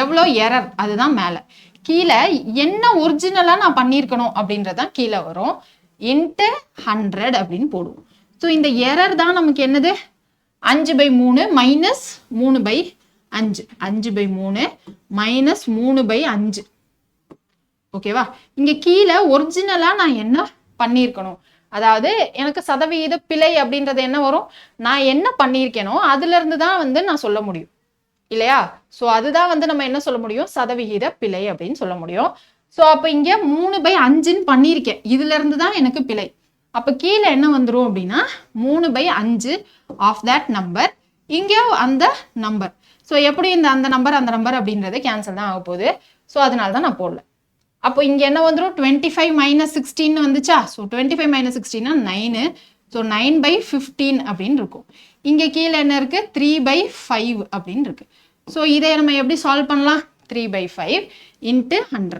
எவ்வளோ, எரர் அதுதான் மேலே. கீழே என்ன ஒரிஜினலாக நான் பண்ணியிருக்கணும் அப்படின்றதான் கீழே வரும். இன்ட்டு 100 அப்படின்னு போடுவோம். ஸோ இந்த எரர் தான் நமக்கு என்னது? 5/3 மைனஸ் 3/5. 5/3 மைனஸ் 3/5. ஓகேவா? இங்கே கீழே ஒரிஜினலாக நான் என்ன பண்ணியிருக்கணும், அதாவது எனக்கு சதவிகித பிழை அப்படின்றது என்ன வரும்? நான் என்ன பண்ணியிருக்கேனோ அதுலேருந்து தான் நான் சொல்ல முடியும் இல்லையா? ஸோ அதுதான் நம்ம என்ன சொல்ல முடியும்? சதவிகித பிழை அப்படின்னு சொல்ல முடியும். ஸோ அப்போ இங்கே 3/5 பண்ணியிருக்கேன், இதுல இருந்து தான் எனக்கு பிழை. அப்போ கீழே என்ன வந்துடும் அப்படின்னா 3/5 ஆஃப் தட் நம்பர், இங்கே அந்த நம்பர் ஸோ எப்படி அந்த நம்பர் அப்படின்றது கேன்சல் தான் ஆக போகுது. ஸோ அதனால தான் நான் போடல. அப்போ இங்கே என்ன வந்துடும், 25 - 16 வந்துச்சா. ஸோ 25 - 16 9. ஸோ 9/15 அப்படின்னு இருக்கும். இங்கே கீழே என்ன இருக்குது, 3/5 அப்படின்னு இருக்கு. ஸோ இதை நம்ம எப்படி சால்வ் பண்ணலாம், 3/5 × 100.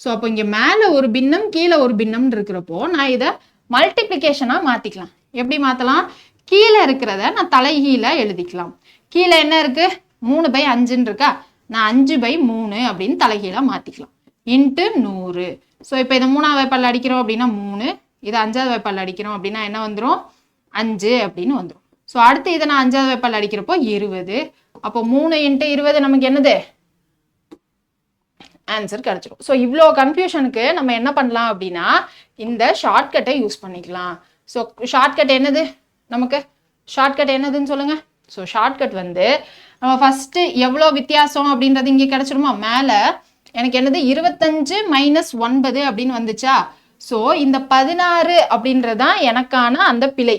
ஸோ அப்போ இங்கே மேலே ஒரு பின்னம் கீழே ஒரு பின்னம்னு இருக்கிறப்போ நான் இதை மல்டிப்ளிகேஷனாக மாற்றிக்கலாம். எப்படி மாற்றலாம், கீழே இருக்கிறத நான் தலைகீழாக எழுதிக்கலாம். கீழே என்ன இருக்குது, 3/5 இருக்கா, நான் 5/3 அப்படின்னு தலைகீழாக மாற்றிக்கலாம். × 100. ஸோ இப்போ இதை 3ஆவது வாய்ப்பால் அடிக்கிறோம் அப்படின்னா 3, இதை 5ஆவது வாய்ப்பால் அடிக்கிறோம் அப்படின்னா என்ன வந்துடும், 5 அப்படின்னு வந்துடும். ஸோ அடுத்து இதை நான் 5ஆவது வாய்ப்பால் அடிக்கிறப்போ 20. அப்போ 3 × 20 நமக்கு என்னது, ஆன்சர் கிடைச்சிடும். ஸோ இவ்வளோ கன்ஃபியூஷனுக்கு நம்ம என்ன பண்ணலாம் அப்படின்னா இந்த ஷார்ட்கட்டை யூஸ் பண்ணிக்கலாம். ஸோ ஷார்ட்கட் என்னது, நமக்கு ஷார்ட்கட் என்னதுன்னு சொல்லுங்க. ஸோ ஷார்ட்கட் வந்து நம்ம ஃபஸ்ட்டு எவ்வளோ வித்தியாசம் அப்படின்றது இங்கே கிடைச்சிருமா, மேலே எனக்கு என்னது 25 - 9 அப்படின்னு வந்துச்சா. ஸோ இந்த 16 அப்படின்றதான் எனக்கான அந்த பிழை.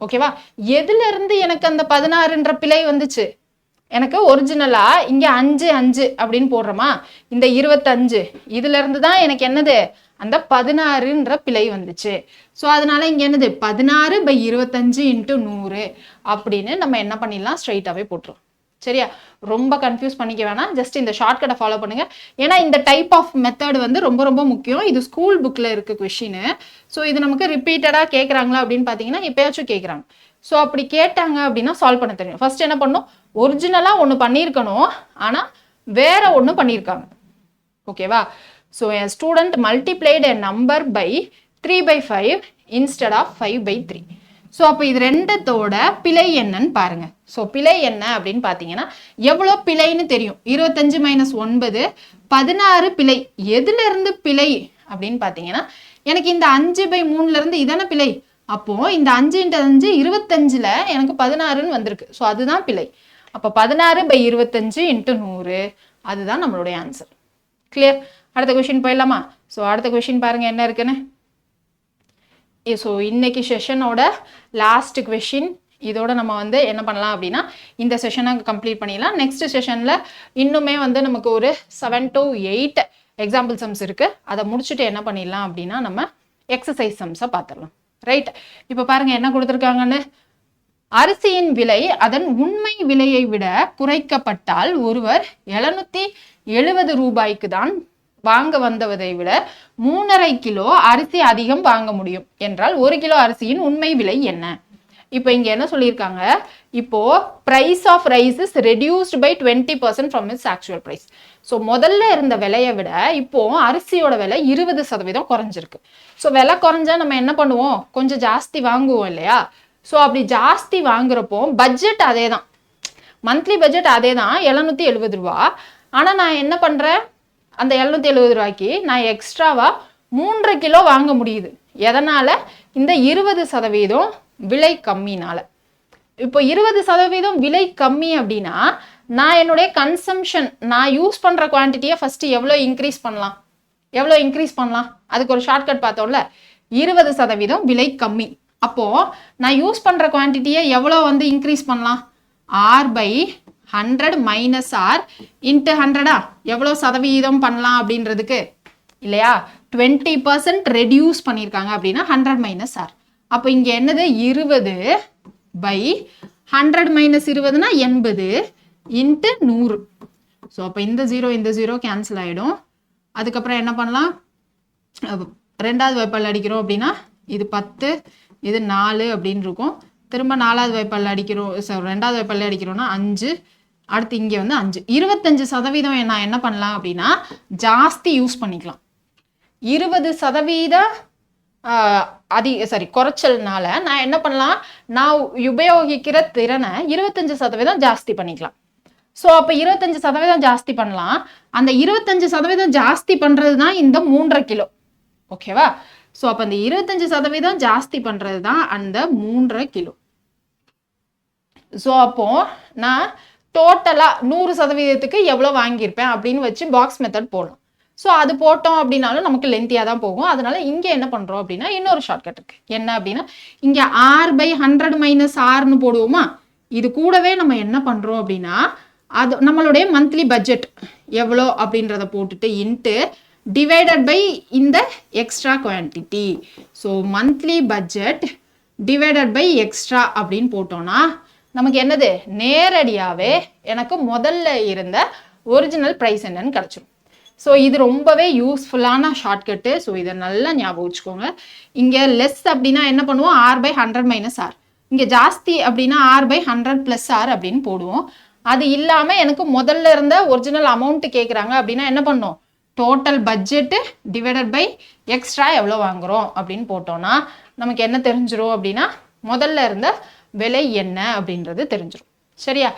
ஓகேவா, எதுல இருந்து எனக்கு அந்த 16ன்ற பிழை வந்துச்சு, எனக்கு ஒரிஜினலா இங்க 5 அப்படின்னு போடுறோமா, இந்த 25 இதுல இருந்து தான் எனக்கு என்னது அந்த 16ன்ற பிழை வந்துச்சு. ஸோ அதனால இங்க என்னது 16/25 × 100 அப்படின்னு நம்ம என்ன பண்ணிடலாம், ஸ்ட்ரைட்டாவே போட்டுரும். சரியா, ரொம்ப கன்ஃபியூஸ் பண்ணிக்க வேணாம், ஜஸ்ட் இந்த ஷார்ட்கட்டை ஃபாலோ பண்ணுங்க. ஏன்னா இந்த டைப் ஆஃப் மெத்தட் வந்து ரொம்ப ரொம்ப முக்கியம். இது ஸ்கூல் புக்ல இருக்க கொஷின். ஸோ இது நமக்கு ரிப்பீட்டடா கேட்குறாங்களா அப்படின்னு பார்த்தீங்கன்னா எப்பயாச்சும் கேட்குறாங்க. ஸோ அப்படி கேட்டாங்க அப்படின்னா சால்வ் பண்ண தெரியும். ஃபர்ஸ்ட் என்ன பண்ணும், ஒரிஜினலாக ஒன்று பண்ணியிருக்கணும், ஆனால் வேற ஒன்று பண்ணியிருக்காங்க. ஓகேவா, so an student multiplied a number by 3/5 instead of 5/3. So அப்போ இது ரெண்டத்தோட பிழை என்னன்னு பாருங்க. ஸோ பிழை என்ன அப்படின்னு பார்த்தீங்கன்னா எவ்வளோ பிழைன்னு தெரியும், 25 - 9 16 பிழை. எதுல இருந்து பிழை அப்படின்னு பார்த்தீங்கன்னா எனக்கு இந்த 5/3 இருந்து இதான பிழை. அப்போ இந்த 5 × 5 25ல் எனக்கு 16ன்னு வந்திருக்கு. ஸோ அதுதான் பிழை. அப்போ 16/25 × 100 அதுதான் நம்மளுடைய ஆன்சர். கிளியர். அடுத்த கொஸ்டின் போயிடலாமா. ஸோ அடுத்த கொஸ்டின் பாருங்க என்ன இருக்குன்னு. ஸோ இன்னைக்கு செஷனோட லாஸ்ட் கொஸ்டின். இதோட நம்ம வந்து என்ன பண்ணலாம் அப்படின்னா இந்த செஷனை கம்ப்ளீட் பண்ணிடலாம். நெக்ஸ்ட் செஷனில் இன்னுமே வந்து நமக்கு ஒரு 7 to 8 எக்ஸாம்பிள் சம்ஸ் இருக்குது. அதை முடிச்சுட்டு என்ன பண்ணிடலாம் அப்படின்னா நம்ம எக்ஸசைஸ் சம்ஸை பார்த்துடலாம். ரைட். இப்போ பாருங்க என்ன கொடுத்துருக்காங்கன்னு. அரிசியின் விலை அதன் உண்மை விலையை விட குறைக்கப்பட்டால் ஒருவர் 770 ரூபாய்க்கு தான் வாங்க வந்ததை விட 3.5 கிலோ அரிசி அதிகம் வாங்க முடியும் என்றால் 1 கிலோ அரிசியின் உண்மை விலை என்ன? இப்போ இங்க என்ன சொல்லியிருக்காங்க, இப்போ price of rice is reduced by 20% from its actual price. So முதல்ல இருந்த விலையை விட இப்போ அரிசியோட விலை 20% குறைஞ்சிருக்கு. ஸோ விலை குறைஞ்சா நம்ம என்ன பண்ணுவோம், கொஞ்சம் ஜாஸ்தி வாங்குவோம் இல்லையா. ஸோ அப்படி ஜாஸ்தி வாங்குறப்போ பட்ஜெட் அதே தான், மந்த்லி பட்ஜெட் அதே தான் 770 ரூபா. ஆனால் நான் என்ன பண்ணுறேன், அந்த 770 ரூபாய்க்கு நான் எக்ஸ்ட்ராவா 3.5 கிலோ வாங்க முடியுது. எதனால, இந்த 20% விலை கம்மினால. இப்போ 20% விலை கம்மி அப்படின்னா நான் என்னுடைய கன்சம்ஷன், நான் யூஸ் பண்ற குவான்டிட்டியை ஃபர்ஸ்ட் எவ்வளோ இன்க்ரீஸ் பண்ணலாம், அதுக்கு ஒரு ஷார்ட்கட் பார்த்தோம்ல, 20% விலை கம்மி. அப்போ நான் யூஸ் பண்ற குவான்டிட்டியை எவ்வளோ வந்து இன்க்ரீஸ் பண்ணலாம், R/100 - R × 100. எவ்வளோ சதவீதம் பண்ணலாம் அப்படின்றதுக்கு இல்லையா, 20% ரெடியூஸ் பண்ணியிருக்காங்க அப்படின்னா 100 - R. அப்போ இங்கே என்னது 20/100 - 20னா 80 × 100. ஸோ அப்போ இந்த 0 கேன்சல் ஆகிடும். அதுக்கப்புறம் என்ன பண்ணலாம், ரெண்டாவது வாய்ப்பால் அடிக்கிறோம் அப்படின்னா இது 10, இது 4 அப்படின்னு இருக்கும். திரும்ப நாலாவது வாய்ப்பால் அடிக்கிறோம், ரெண்டாவது வாய்ப்பால் அடிக்கிறோம்னா 5. அடுத்து இங்கே வந்து 5. 25% நான் என்ன பண்ணலாம் அப்படின்னா ஜாஸ்தி யூஸ் பண்ணிக்கலாம். 20% குறைச்சல்னால நான் என்ன பண்ணலாம், நான் உபயோகிக்கிற திறனை 25% ஜாஸ்தி பண்ணிக்கலாம். ஸோ அப்போ 25% ஜாஸ்தி பண்ணலாம். அந்த 25% ஜாஸ்தி பண்ணுறது தான் இந்த 3.5 கிலோ. ஓகேவா. ஸோ அப்போ அந்த 25% ஜாஸ்தி பண்ணுறது தான் அந்த 3.5 கிலோ. ஸோ அப்போ நான் டோட்டலாக 100%க்கு எவ்வளோ வாங்கியிருப்பேன் அப்படின்னு வச்சு பாக்ஸ் மெத்தட் போடலாம். ஸோ அது போட்டோம் அப்படின்னாலும் நமக்கு லென்த்தியாக தான் போகும். அதனால இங்கே என்ன பண்ணுறோம் அப்படின்னா இன்னொரு ஷார்ட்கட் இருக்குது. என்ன அப்படின்னா இங்கே R/100 - Rன்னு போடுவோமா, இது கூடவே நம்ம என்ன பண்ணுறோம் அப்படின்னா அது நம்மளுடைய மந்த்லி பட்ஜெட் எவ்வளோ அப்படின்றத போட்டுட்டு இன்ட்டு டிவைடட் பை இந்த extra quantity. So monthly budget divided by extra அப்படின்னு போட்டோம்னா நமக்கு என்னது நேரடியாகவே எனக்கு முதல்ல இருந்த ஒரிஜினல் ப்ரைஸ் என்னன்னு கிடச்சிடும். ஸோ இது ரொம்பவே யூஸ்ஃபுல்லான ஷார்ட்கட்டு. ஸோ இதை நல்லா ஞாபகம் வச்சுக்கோங்க. இங்கே லெஸ் அப்படின்னா என்ன பண்ணுவோம், R/100 - R. இங்கே ஜாஸ்தி அப்படின்னா R/100 + R அப்படின்னு போடுவோம். அது இல்லாமல் எனக்கு முதல்ல இருந்த ஒரிஜினல் அமௌண்ட் கேட்குறாங்க அப்படின்னா என்ன பண்ணோம், total budget divided by extra எவ்வளோ வாங்குகிறோம் அப்படின்னு போட்டோம்னா நமக்கு என்ன தெரிஞ்சிடும் அப்படின்னா முதல்ல இருந்த விலை என்ன அப்படின்றது தெரிஞ்சிடும். சரியா?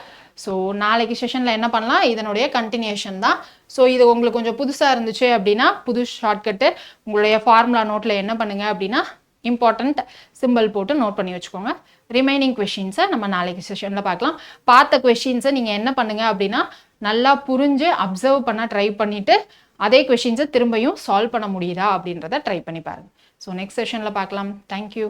ஸோ நாளைக்கு செஷனில் என்ன பண்ணலாம், இதனுடைய கண்டினியூஷன் தான். ஸோ இது உங்களுக்கு கொஞ்சம் புதுசாக இருந்துச்சு அப்படின்னா புது ஷார்ட்கட்டு உங்களுடைய ஃபார்முலா நோட்டில் என்ன பண்ணுங்க அப்படின்னா இம்பார்ட்டண்ட் சிம்பிள் போட்டு நோட் பண்ணி வச்சுக்கோங்க. ரிமைனிங் கொஷின்ஸை நம்ம நாளைக்கு செஷனில் பார்க்கலாம். பார்த்த கொஷின்ஸை நீங்கள் என்ன பண்ணுங்க அப்படின்னா நல்லா புரிஞ்சு அப்சர்வ் பண்ண ட்ரை பண்ணிவிட்டு அதே கொஷின்ஸை திரும்பியும் சால்வ் பண்ண முடியுதா அப்படின்றத ட்ரை பண்ணி பாருங்கள். ஸோ நெக்ஸ்ட் செஷனில் பார்க்கலாம். தேங்க்யூ.